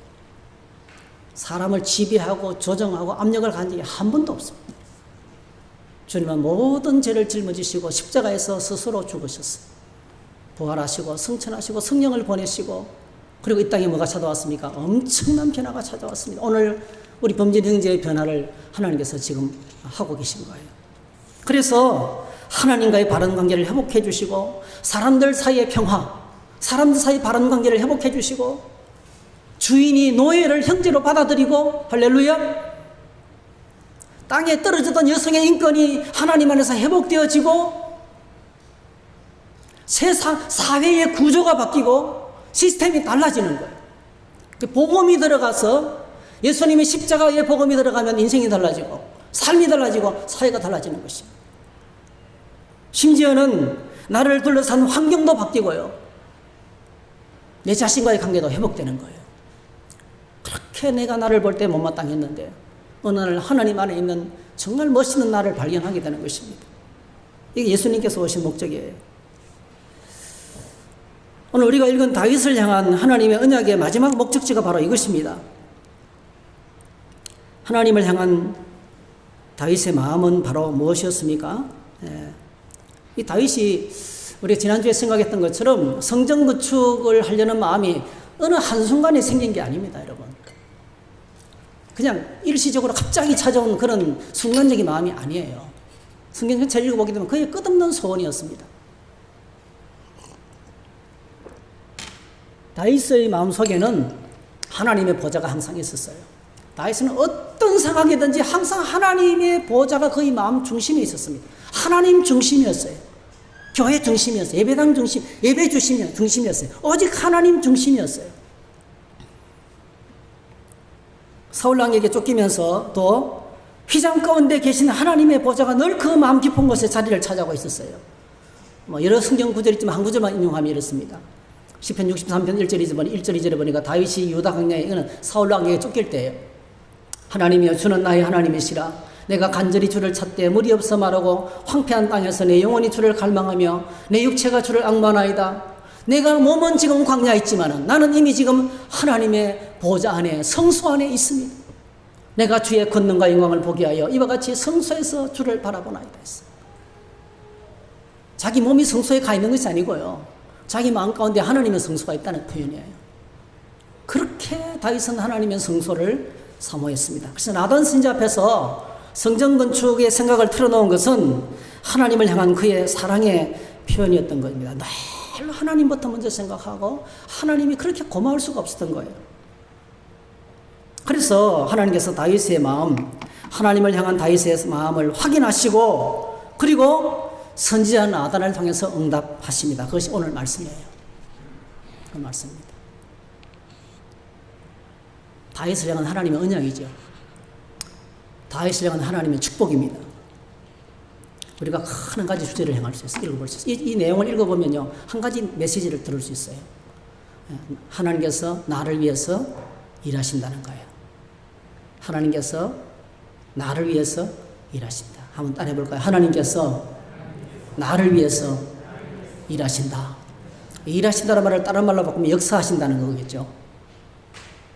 사람을 지배하고 조정하고 압력을 가한 적이 한 번도 없습니다. 주님은 모든 죄를 짊어지시고 십자가에서 스스로 죽으셨어요. 부활하시고 성천하시고 성령을 보내시고, 그리고 이 땅에 뭐가 찾아왔습니까? 엄청난 변화가 찾아왔습니다. 오늘 우리 범진 형제의 변화를 하나님께서 지금 하고 계신 거예요. 그래서 하나님과의 바른 관계를 회복해 주시고, 사람들 사이의 평화, 사람들 사이의 바른 관계를 회복해 주시고, 주인이 노예를 형제로 받아들이고, 할렐루야, 땅에 떨어졌던 여성의 인권이 하나님 안에서 회복되어지고, 세상 사회의 구조가 바뀌고 시스템이 달라지는 거예요. 복음이 들어가서, 예수님의 십자가의 복음이 들어가면 인생이 달라지고 삶이 달라지고 사회가 달라지는 것입니다. 심지어는 나를 둘러싼 환경도 바뀌고요, 내 자신과의 관계도 회복되는 거예요. 그렇게 내가 나를 볼 때 못마땅했는데 어느 날 하나님 안에 있는 정말 멋있는 나를 발견하게 되는 것입니다. 이게 예수님께서 오신 목적이에요. 오늘 우리가 읽은 다윗을 향한 하나님의 언약의 마지막 목적지가 바로 이것입니다. 하나님을 향한 다윗의 마음은 바로 무엇이었습니까? 이 다윗이 우리가 지난주에 생각했던 것처럼 성전 구축을 하려는 마음이 어느 한순간에 생긴 게 아닙니다, 여러분. 그냥 일시적으로 갑자기 찾아온 그런 순간적인 마음이 아니에요. 성경 전체를 읽어보게 되면 그의 끝없는 소원이었습니다. 다윗의 마음속에는 하나님의 보좌가 항상 있었어요. 다윗은 어떤 상황이든지 항상 하나님의 보좌가 그의 마음 중심에 있었습니다. 하나님 중심이었어요. 교회 중심이었어요. 예배당 중심, 예배 중심이었어요. 오직 하나님 중심이었어요. 사울 왕에게 쫓기면서 또 휘장 가운데 계신 하나님의 보좌가 늘 그 마음 깊은 곳에 자리를 차지하고 있었어요. 여러 성경 구절이 있지만 한 구절만 인용하면 이렇습니다. 시편 63편 1절 2절에 보니까 다윗이 유다 광야에 있는 사울 왕에게 쫓길 때예요. 하나님이여, 주는 나의 하나님이시라. 내가 간절히 주를 찾되 물이 없어 마르고 황폐한 땅에서 내 영혼이 주를 갈망하며 내 육체가 주를 앙만하이다. 내가 몸은 지금 광야에 있지만 나는 이미 지금 하나님의 보좌 안에, 성소 안에 있습니다. 내가 주의 권능과 영광을 보게 하여 이와 같이 성소에서 주를 바라보나이다 했어. 자기 몸이 성소에 가 있는 것이 아니고요, 자기 마음 가운데 하나님의 성소가 있다는 표현이에요. 그렇게 다윗은 하나님의 성소를 사모했습니다. 그래서 나단 선지자 앞에서 성전 건축의 생각을 틀어놓은 것은 하나님을 향한 그의 사랑의 표현이었던 겁니다. 늘 하나님부터 먼저 생각하고 하나님이 그렇게 고마울 수가 없었던 거예요. 그래서 하나님께서 다윗의 마음, 하나님을 향한 다윗의 마음을 확인하시고, 그리고 선지자 나단을 통해서 응답하십니다. 그것이 오늘 말씀이에요. 그 말씀입니다. 다윗을 향한 하나님의 언약이죠. 다윗을 향한 하나님의 축복입니다. 우리가 한 가지 주제를 향할 수 있어요. 읽어볼 수 있어요. 이 내용을 읽어보면요, 한 가지 메시지를 들을 수 있어요. 하나님께서 나를 위해서 일하신다는 거예요. 하나님께서 나를 위해서 일하신다. 한번 따라해 볼까요? 하나님께서 나를 위해서 일하신다. 일하신다는 말을 다른 말로 바꾸면 역사하신다는 거겠죠.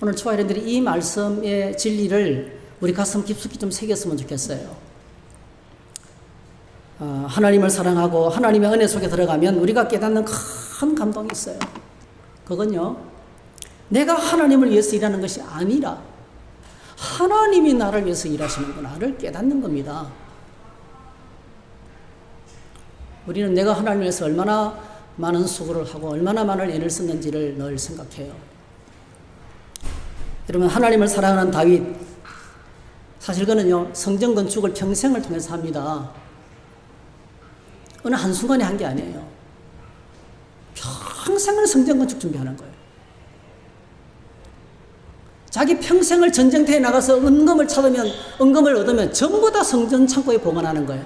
오늘 초아이들이 이 말씀의 진리를 우리 가슴 깊숙이 좀 새겼으면 좋겠어요. 하나님을 사랑하고 하나님의 은혜 속에 들어가면 우리가 깨닫는 큰 감동이 있어요. 그건요, 내가 하나님을 위해서 일하는 것이 아니라 하나님이 나를 위해서 일하시는구나를 깨닫는 겁니다. 우리는 내가 하나님을 위해서 얼마나 많은 수고를 하고 얼마나 많은 애를 썼는지를 늘 생각해요. 여러분, 하나님을 사랑하는 다윗, 사실 그는요, 성전 건축을 평생을 통해서 합니다. 어느 한순간에 한 게 아니에요. 평생을 성전 건축 준비하는 거예요. 자기 평생을 전쟁터에 나가서 은금을 찾으면, 은금을 얻으면 전부 다 성전 창고에 보관하는 거예요.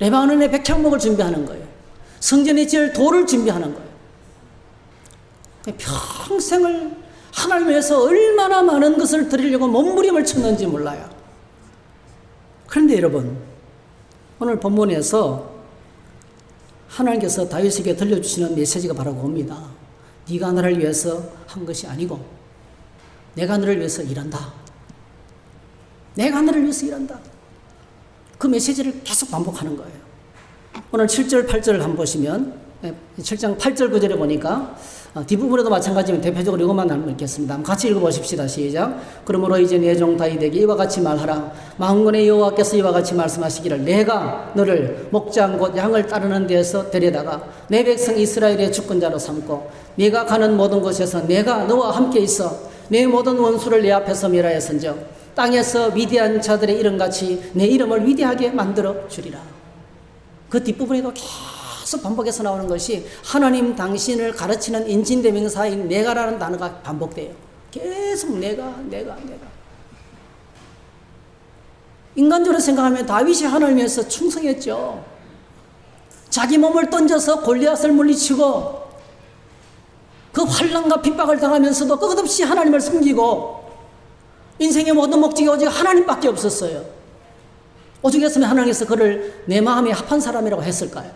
레바논의 백향목을 준비하는 거예요. 성전에 지을 돌을 준비하는 거예요. 평생을 하나님 위해서 얼마나 많은 것을 드리려고 몸부림을 쳤는지 몰라요. 그런데 여러분, 오늘 본문에서 하나님께서 다윗에게 들려주시는 메시지가 바로 그겁니다. 네가 나를 위해서 한 것이 아니고 내가 너를 위해서 일한다. 내가 너를 위해서 일한다. 그 메시지를 계속 반복하는 거예요. 오늘 7절, 8절을 한번 보시면 7장 8절 9절에 보니까 뒷부분에도 마찬가지면 대표적으로 이것만 한번 읽겠습니다. 같이 읽어보십시다. 시작. 그러므로 이제 내 종 다윗에게 이와 같이 말하라. 만군의 여호와께서 이와 같이 말씀하시기를 내가 너를 목장 곧 양을 따르는 데에서 데려다가 내 백성 이스라엘의 주권자로 삼고 네가 가는 모든 곳에서 내가 너와 함께 있어 내 모든 원수를 내 앞에서 멸하였은즉 땅에서 위대한 자들의 이름같이 내 이름을 위대하게 만들어 주리라. 그 뒷부분에도 계속 반복해서 나오는 것이 하나님 당신을 가르치는 인칭대명사인 내가라는 단어가 반복돼요. 계속 내가. 인간적으로 생각하면 다윗이 하나님에서 충성했죠. 자기 몸을 던져서 골리앗을 물리치고 그 환난과 핍박을 당하면서도 끝없이 하나님을 섬기고 인생의 모든 목적이 오직 하나님밖에 없었어요. 오죽했으면 하나님께서 그를 내 마음에 합한 사람이라고 했을까요?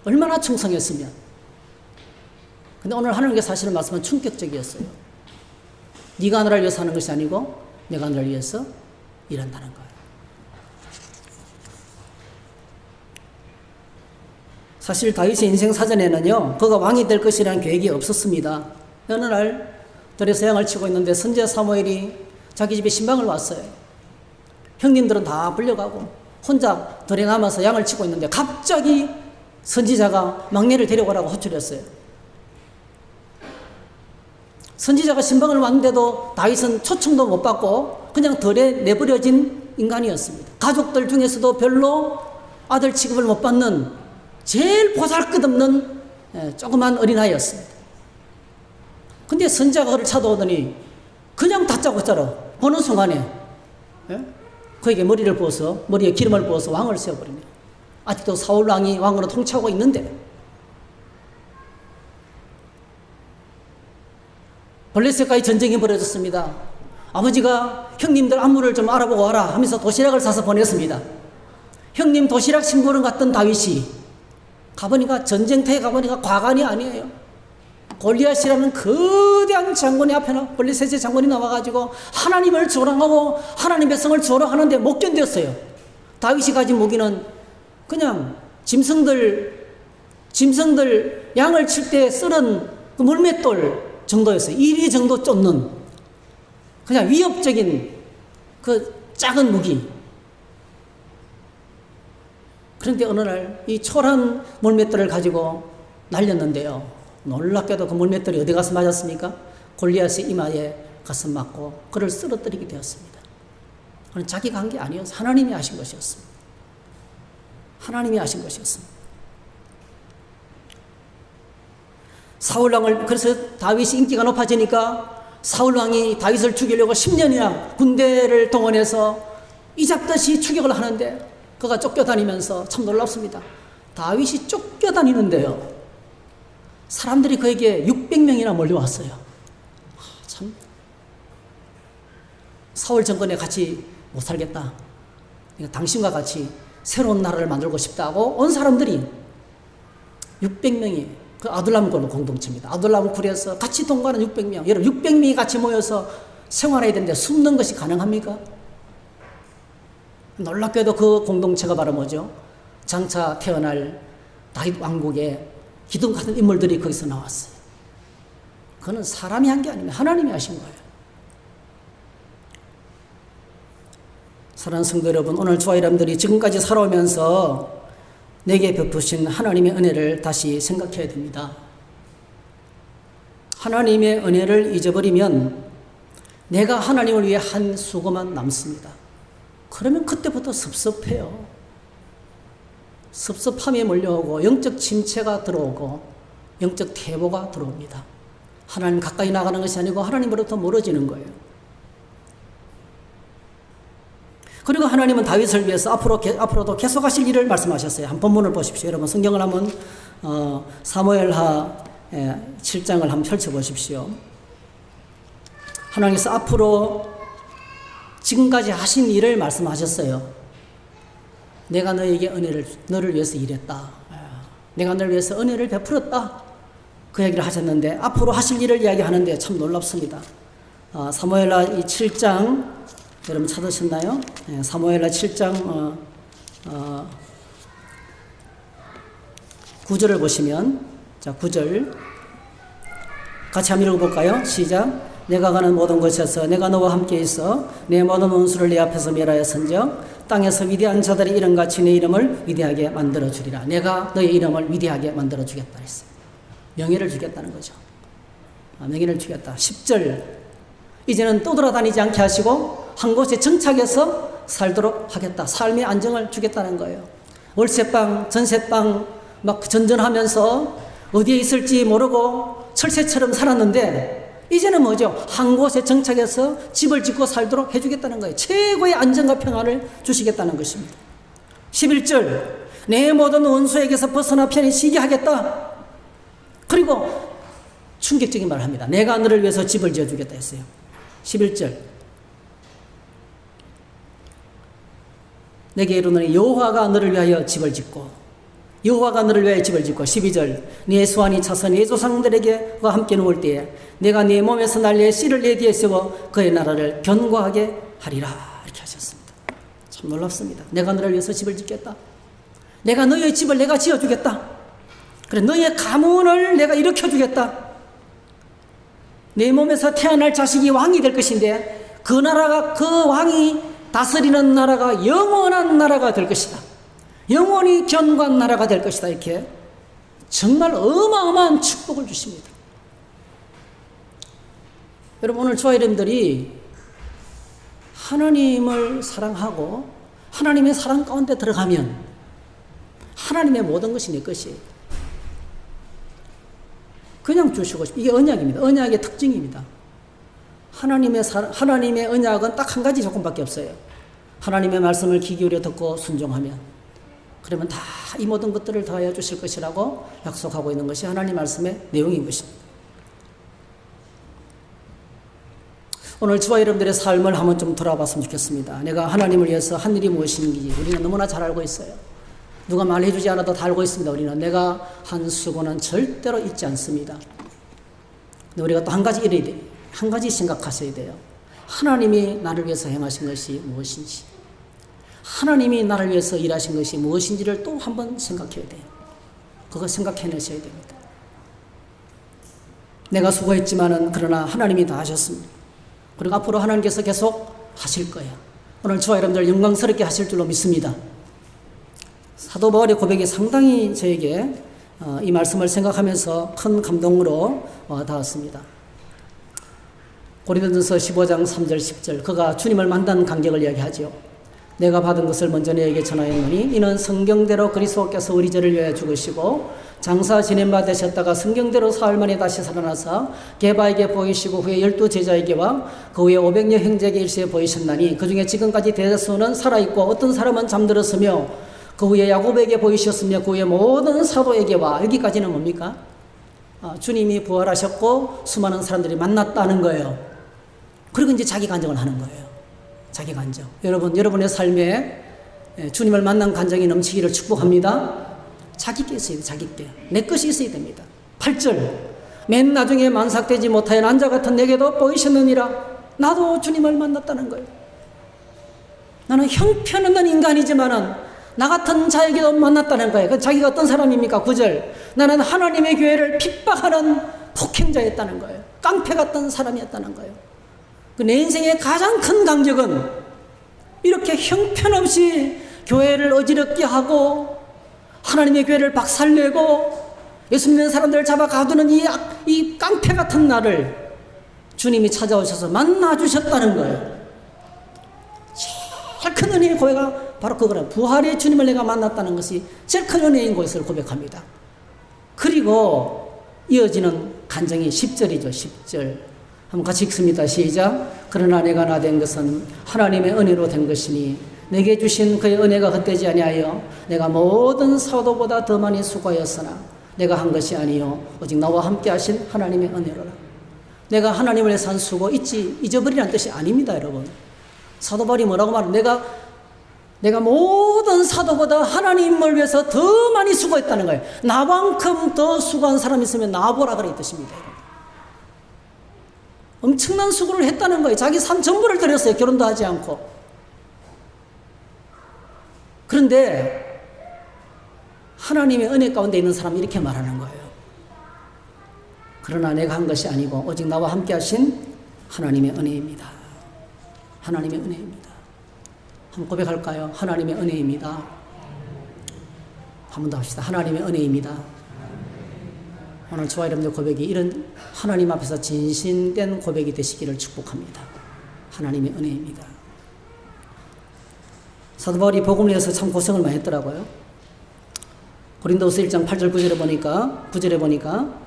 얼마나 충성했으면. 근데 오늘 하나님께서 하시는 말씀은 충격적이었어요. 네가 나를 위해서 하는 것이 아니고 내가 너를 위해서 일한다는 거예요. 사실 다윗의 인생 사전에는요, 그가 왕이 될 것이라는 계획이 없었습니다. 어느 날 들에서 양을 치고 있는데 선지자 사무엘이 자기 집에 신방을 왔어요. 형님들은 다 불려가고 혼자 들에 남아서 양을 치고 있는데 갑자기 선지자가 막내를 데려가라고 호출했어요. 선지자가 신방을 왔는데도 다윗은 초청도 못 받고 그냥 들에 내버려진 인간이었습니다. 가족들 중에서도 별로 아들 취급을 못 받는 제일 보잘것없는 조그만 어린아이였습니다. 근데 선지자가 그를 찾아오더니 그냥 다짜고짜로 보는 순간에 그에게 머리를 부어서 머리에 기름을 부어서 왕을 세워버리네요. 아직도 사울 왕이 왕으로 통치하고 있는데 블레셋과의 전쟁이 벌어졌습니다. 아버지가 형님들 안무를 좀 알아보고 와라 하면서 도시락을 사서 보냈습니다. 형님 도시락 심부름 갔던 다윗이 가보니까 전쟁터에 가보니까 과관이 아니에요. 골리앗이라는 거대한 장군의 앞에 블레셋의 장군이 나와가지고 하나님을 조롱하고 하나님 백성을 조롱하는데 못 견뎠어요. 다윗이 가진 무기는 그냥 짐승들 양을 칠 때 쓰는 그 물맷돌 정도였어요. 1위 정도 쫓는 그냥 위협적인 그 작은 무기. 그런데 어느 날 이 초란 물맷돌을 가지고 날렸는데요. 놀랍게도 그 물맷돌이 어디 가서 맞았습니까? 골리앗의 이마에 가서 맞고 그를 쓰러뜨리게 되었습니다. 그건 자기가 한 게 아니었어요. 하나님이 하신 것이었습니다. 하나님이 하신 것이었습니다. 사울왕을 그래서 다윗이 인기가 높아지니까 사울왕이 다윗을 죽이려고 10년이나 군대를 동원해서 이잡듯이 추격을 하는데 그가 쫓겨다니면서 참 놀랍습니다. 다윗이 쫓겨다니는데요. 사람들이 그에게 600명이나 몰려왔어요. 참 사울 정권에 같이 못 살겠다. 그러니까 당신과 같이 새로운 나라를 만들고 싶다고 온 사람들이 600명이 그 아둘람 굴 공동체입니다. 아둘람 굴에서 같이 동거하는 600명. 여러분 600명이 같이 모여서 생활해야 되는데 숨는 것이 가능합니까? 놀랍게도 그 공동체가 바로 뭐죠? 장차 태어날 다윗 왕국의 기둥 같은 인물들이 거기서 나왔어요. 그는 사람이 한 게 아닙니다. 하나님이 하신 거예요. 사랑하는 성도 여러분, 오늘 저와 여러분들이 지금까지 살아오면서 내게 베푸신 하나님의 은혜를 다시 생각해야 됩니다. 하나님의 은혜를 잊어버리면 내가 하나님을 위해 한 수고만 남습니다. 그러면 그때부터 섭섭해요. 섭섭함이 몰려오고 영적 침체가 들어오고 영적 퇴보가 들어옵니다. 하나님 가까이 나가는 것이 아니고 하나님으로부터 멀어지는 거예요. 그리고 하나님은 다윗을 위해서 앞으로도 계속하실 일을 말씀하셨어요. 한 본문을 보십시오. 여러분 성경을 한번 사무엘하 7장을 한번 펼쳐보십시오. 하나님께서 앞으로 지금까지 하신 일을 말씀하셨어요. 내가 너를 위해서 일했다. 내가 너를 위해서 은혜를 베풀었다. 그 얘기를 하셨는데 앞으로 하실 일을 이야기하는데 참 놀랍습니다. 사무엘하 7장 여러분 찾으셨나요? 사무엘하 7장 9절을 보시면, 자 9절 같이 한번 읽어볼까요? 시작. 내가 가는 모든 곳에서 내가 너와 함께 있어 내 모든 원수를 내 앞에서 멸하였은즉 땅에서 위대한 자들의 이름같이 내 이름을 위대하게 만들어 주리라. 내가 너의 이름을 위대하게 만들어 주겠다 했어요. 명예를 주겠다는 거죠. 명예를 주겠다. 10절 이제는 떠돌아다니지 않게 하시고 한 곳에 정착해서 살도록 하겠다. 삶의 안정을 주겠다는 거예요. 월세방, 전세방 막 전전하면서 어디에 있을지 모르고 철새처럼 살았는데 이제는 뭐죠? 한 곳에 정착해서 집을 짓고 살도록 해주겠다는 거예요. 최고의 안정과 평안을 주시겠다는 것입니다. 11절 내 모든 원수에게서 벗어나 편히 쉬게 하겠다. 그리고 충격적인 말을 합니다. 내가 너를 위해서 집을 지어주겠다 했어요. 11절 내게 이르노니 여호와가 너를 위하여 집을 짓고 여호와가 너를 위하여 집을 짓고 12절 네 수완이 차서 네 조상들에게와 함께 누울 때에 내가 네 몸에서 날리의 씨를 내 뒤에 세워 그의 나라를 견고하게 하리라. 이렇게 하셨습니다. 참 놀랍습니다. 내가 너를 위해서 집을 짓겠다. 내가 너의 집을 내가 지어주겠다. 그래 너의 가문을 내가 일으켜주겠다. 내 몸에서 태어날 자식이 왕이 될 것인데 그 나라가 그 왕이 다스리는 나라가 영원한 나라가 될 것이다. 영원히 견고한 나라가 될 것이다. 이렇게 정말 어마어마한 축복을 주십니다. 여러분 오늘 저와 여러분들이 하나님을 사랑하고 하나님의 사랑 가운데 들어가면 하나님의 모든 것이 내 것이에요. 그냥 주시고 싶어요. 이게 언약입니다. 언약의 특징입니다. 하나님의 언약은 딱 한 가지 조건밖에 없어요. 하나님의 말씀을 귀 기울여 듣고 순종하면 그러면 다 이 모든 것들을 더하여 주실 것이라고 약속하고 있는 것이 하나님 말씀의 내용인 것입니다. 오늘 저와 여러분들의 삶을 한번 좀 돌아봤으면 좋겠습니다. 내가 하나님을 위해서 한 일이 무엇인지 우리는 너무나 잘 알고 있어요. 누가 말해주지 않아도 다 알고 있습니다. 우리는 내가 한 수고는 절대로 잊지 않습니다. 근데 우리가 또 한 가지 이래야 돼요. 한 가지 생각하셔야 돼요. 하나님이 나를 위해서 행하신 것이 무엇인지, 하나님이 나를 위해서 일하신 것이 무엇인지를 또 한번 생각해야 돼요. 그거 생각해내셔야 됩니다. 내가 수고했지만은 그러나 하나님이 다 하셨습니다. 그리고 앞으로 하나님께서 계속 하실 거예요. 오늘 저와 여러분들 영광스럽게 하실 줄로 믿습니다. 사도 바울의 고백이 상당히 저에게 이 말씀을 생각하면서 큰 감동으로 닿았습니다. 고린도전서 15장 3절 10절 그가 주님을 만난 간격을 이야기하지요. 내가 받은 것을 먼저 너에게 전하였노니 이는 성경대로 그리스도께서 우리 죄를 위하여 죽으시고 장사 지낸 바 되셨다가 성경대로 사흘 만에 다시 살아나사 게바에게 보이시고 후에 12 제자에게와 그 후에 500여 형제에게 일시에 보이셨나니 그 중에 지금까지 대다수는 살아있고 어떤 사람은 잠들었으며 그 후에 야곱에게 보이셨으며 그 후에 모든 사도에게와 여기까지는 뭡니까? 주님이 부활하셨고 수많은 사람들이 만났다는 거예요. 그리고 이제 자기 간증을 하는 거예요. 자기 간증. 여러분의 삶에 주님을 만난 간증이 넘치기를 축복합니다. 자기께 있어야 돼. 자기께. 내 것이 있어야 됩니다. 8절 맨 나중에 만삭되지 못하여 난자 같은 내게도 보이셨느니라. 나도 주님을 만났다는 거예요. 나는 형편없는 인간이지만은 나 같은 자에게도 만났다는 거예요. 자기가 어떤 사람입니까? 9절 나는 하나님의 교회를 핍박하는 폭행자였다는 거예요. 깡패 같은 사람이었다는 거예요. 내 인생의 가장 큰 강적은 이렇게 형편없이 교회를 어지럽게 하고 하나님의 교회를 박살내고 예수 믿는 사람들을 잡아 가두는 이 깡패 같은 나를 주님이 찾아오셔서 만나주셨다는 거예요. 제일 큰 은혜의 고백가 바로 그거라. 부활의 주님을 내가 만났다는 것이 제일 큰 은혜인 것을 고백합니다. 그리고 이어지는 간증이 10절이죠. 10절 한번 같이 읽습니다. 시작. 그러나 내가 나 된 것은 하나님의 은혜로 된 것이니 내게 주신 그의 은혜가 헛되지 아니하여 내가 모든 사도보다 더 많이 수고하였으나 내가 한 것이 아니요 오직 나와 함께 하신 하나님의 은혜로라. 내가 하나님을 위해서 한 수고 잊어버리라는 뜻이 아닙니다, 여러분. 사도 바울이 뭐라고 말하면 내가 모든 사도보다 하나님을 위해서 더 많이 수고했다는 거예요. 나만큼 더 수고한 사람이 있으면 나보라 그래 이 뜻입니다. 엄청난 수고를 했다는 거예요. 자기 삶 전부를 들였어요. 결혼도 하지 않고. 그런데 하나님의 은혜 가운데 있는 사람이 이렇게 말하는 거예요. 그러나 내가 한 것이 아니고 오직 나와 함께 하신 하나님의 은혜입니다. 하나님의 은혜입니다. 한번 고백할까요? 하나님의 은혜입니다. 한 번 더 합시다. 하나님의 은혜입니다. 오늘 저와 여러분들 고백이 이런 하나님 앞에서 진심된 고백이 되시기를 축복합니다. 하나님의 은혜입니다. 사도 바울이 복음을 위해서 참 고생을 많이 했더라고요. 고린도서 1장 8절 9절에 보니까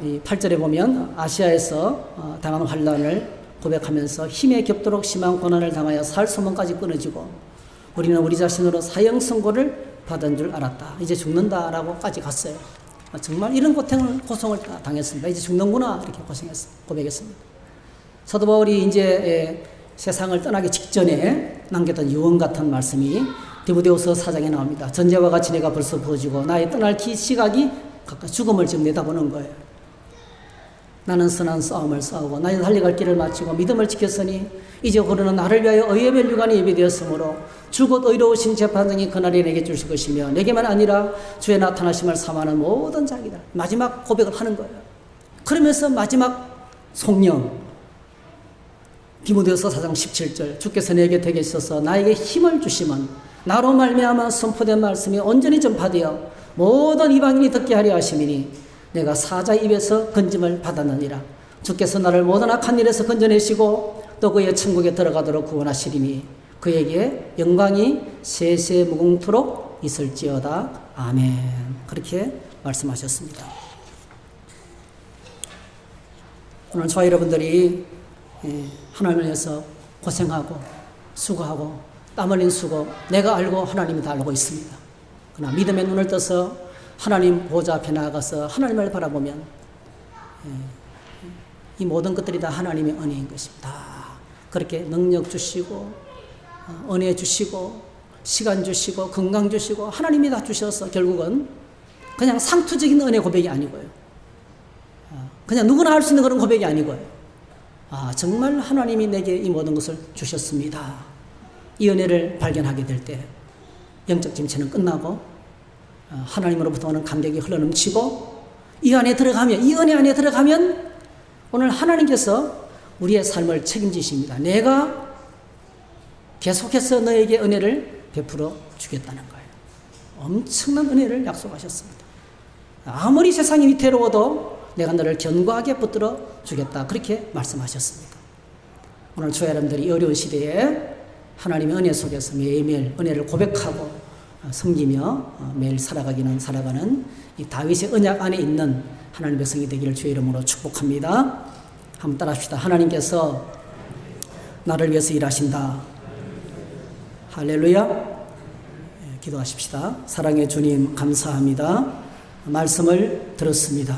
이 8절에 보면 아시아에서 당한 환난을 고백하면서 힘에 겹도록 심한 고난을 당하여 살 소문까지 끊어지고 우리는 우리 자신으로 사형 선고를 받은 줄 알았다. 이제 죽는다라고까지 갔어요. 정말 이런 고통을 당했습니다. 이제 죽는구나 이렇게 고백했습니다. 사도 바울이 이제 세상을 떠나기 직전에 남겼던 유언 같은 말씀이 디모데후서 4장에 나옵니다. 전제와 같이 내가 벌써 부어지고 나의 떠날 시각이 가까이 죽음을 지금 내다보는 거예요. 나는 선한 싸움을 싸우고 나의 달려갈 길을 마치고 믿음을 지켰으니 이제 그러는 나를 위하여 의의 멸류관이 예비되었으므로 주곧 의로우신 재판장이 그날에 내게 주실 것이며 내게만 아니라 주의 나타나심을 사모하는 모든 자기다. 마지막 고백을 하는 거예요. 그러면서 마지막 송령 디모데후서 4장 17절 주께서 내게 곁에 계셔서 나에게 힘을 주시면 나로 말미암아 선포된 말씀이 온전히 전파되어 모든 이방인이 듣게 하려 하심이니 내가 사자의 입에서 건짐을 받았느니라. 주께서 나를 모든 악한 일에서 건져내시고 또 그의 천국에 들어가도록 구원하시리니 그에게 영광이 세세 무궁토록 있을지어다. 아멘. 그렇게 말씀하셨습니다. 오늘 저와 여러분들이 하나님을 위해서 고생하고 수고하고 땀 흘린 수고 내가 알고 하나님이 다 알고 있습니다. 그러나 믿음의 눈을 떠서 하나님 보좌 앞에 나아가서 하나님을 바라보면 이 모든 것들이 다 하나님의 은혜인 것입니다. 그렇게 능력 주시고 은혜 주시고 시간 주시고 건강 주시고 하나님이 다 주셔서 결국은 그냥 상투적인 은혜 고백이 아니고요. 그냥 누구나 할 수 있는 그런 고백이 아니고요. 정말 하나님이 내게 이 모든 것을 주셨습니다. 이 은혜를 발견하게 될 때 영적 침체는 끝나고 하나님으로부터 오는 감격이 흘러넘치고 이 은혜 안에 들어가면 오늘 하나님께서 우리의 삶을 책임지십니다. 내가 계속해서 너에게 은혜를 베풀어 주겠다는 거예요. 엄청난 은혜를 약속하셨습니다. 아무리 세상이 위태로워도 내가 너를 견고하게 붙들어 주겠다. 그렇게 말씀하셨습니다. 오늘 저와 여러분들이 어려운 시대에 하나님의 은혜 속에서 매일매일 은혜를 고백하고 섬기며 매일 살아가는 이 다윗의 언약 안에 있는 하나님의 백성이 되기를 주의 이름으로 축복합니다. 한번 따라합시다. 하나님께서 나를 위해서 일하신다. 할렐루야. 기도하십시다. 사랑의 주님 감사합니다. 말씀을 들었습니다.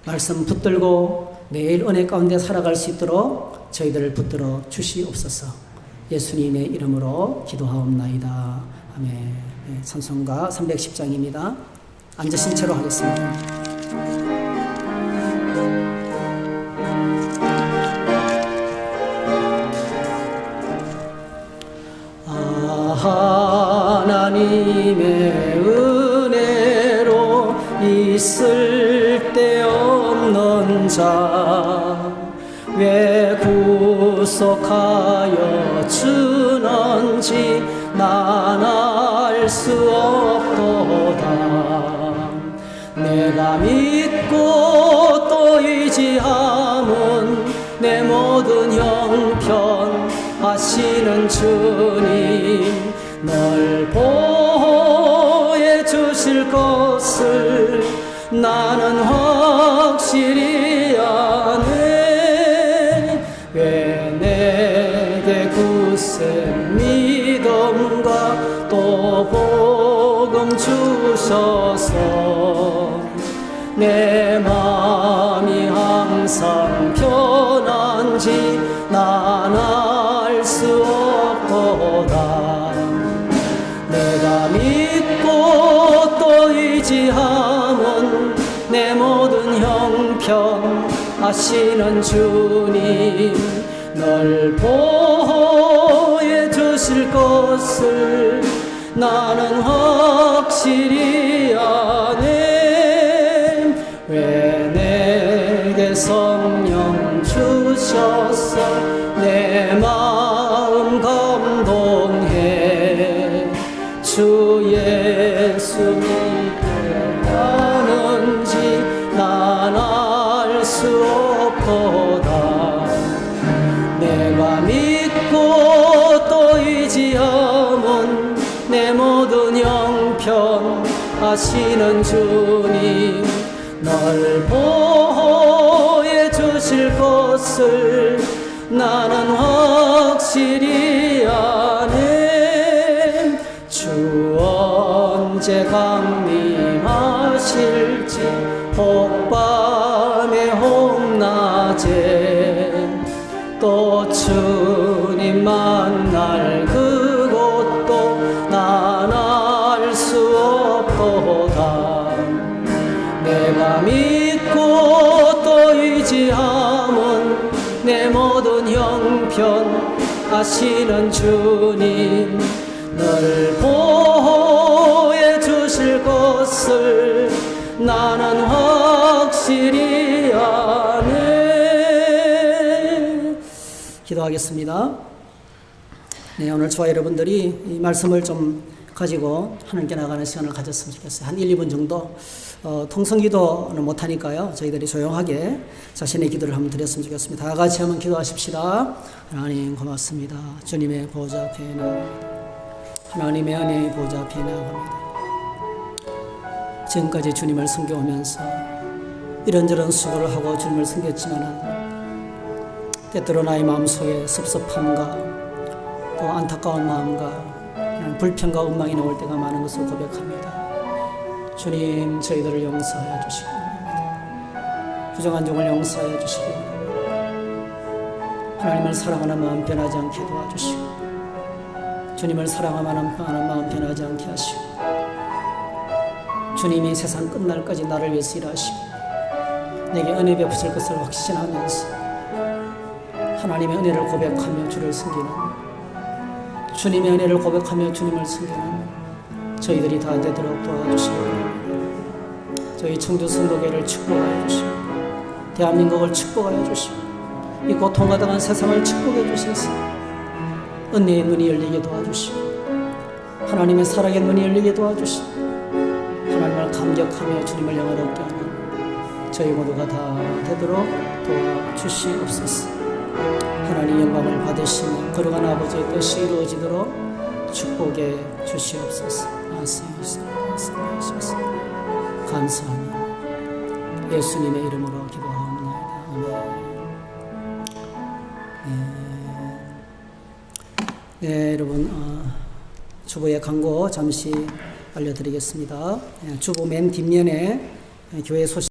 말씀 붙들고 매일 은혜 가운데 살아갈 수 있도록 저희들을 붙들어 주시옵소서. 예수님의 이름으로 기도하옵나이다. 아멘. 찬송가 310장입니다. 앉으신 채로 하겠습니다. 하나님의 은혜로 있을 데 없는 자 왜 구속하여 주는지 난 알 수 없도다. 내가 믿고 또 의지함은 내 모든 형편 하시는 주님 널 보호해 주실 것을 나는 확실히 아네. 왜 내게 굳세 주셔서 내 마음이 항상 편한지 난 알 수 없도다. 내가 믿고 또 의지하는 내 모든 형편 아시는 주님, 널 보호해 주실 것을 나는 확실히 아네. 왜 내게 성령 주셔서 내 마음 감동해 주 예수 믿게 하는지 난 알 수 없도다. 내가 믿고 또 의지함은 내 모든 형편 아시는 주님, 널 보호해 주실 것을 나는 확실히 아네. 주 언제 강림하실지 복밤에 홍낮에 또 주님 만날 그곳도 난 알 수 없도다. 내가 믿고 또 의지함은 내 모든 형편 아시는 주님, 널 보호해 주실 것을 나는 확실히 아네. 기도하겠습니다. 네, 오늘 저와 여러분들이 이 말씀을 좀 가지고 하나님께 나가는 시간을 가졌으면 좋겠어요. 한 1, 2분 정도. 통성기도는 못하니까요. 저희들이 조용하게 자신의 기도를 한번 드렸으면 좋겠습니다. 다 같이 한번 기도하십시다. 하나님 고맙습니다. 주님의 보좌 앞에 나갑니다. 하나님의 은혜의 보좌 앞에 나갑니다. 지금까지 주님을 섬겨오면서 이런저런 수고를 하고 주님을 섬겼지만 때때로 나의 마음속에 섭섭함과 또 안타까운 마음과 불평과 원망이 나올 때가 많은 것을 고백합니다. 주님, 저희들을 용서하여 주시기 바랍니다. 부정한 종을 용서하여 주시기 바랍니다. 하나님을 사랑하는 마음 변하지 않게 도와주시고 주님을 사랑하는 마음 변하지 않게 하시고 주님이 세상 끝날까지 나를 위해서 일하시고 내게 은혜 베푸실 것을 확신하면서 하나님의 은혜를 고백하며 주를 섬기는, 주님의 은혜를 고백하며 주님을 섬기는 저희들이 다 되도록 도와주시기 바랍니다. 저희 청주 선도교회를 축복하여 주시고 대한민국을 축복하여 주시고 이 고통받아간 세상을 축복해 주셔서 은혜의 눈이 열리게 도와주시고 하나님의 사랑의 눈이 열리게 도와주시고 하나님을 감격하며 주님을 영화롭게 하는 저희 모두가 다 되도록 도와주시옵소서. 하나님 영광을 받으시며 거룩한 아버지의 뜻이 이루어지도록 축복해 주시옵소서. 말씀하시옵소서. 감사합니다. 예수님의 이름으로 기도하옵나이다. 아멘. 네, 여러분 주보의 광고 잠시 알려드리겠습니다. 주보 맨 뒷면에 교회 소식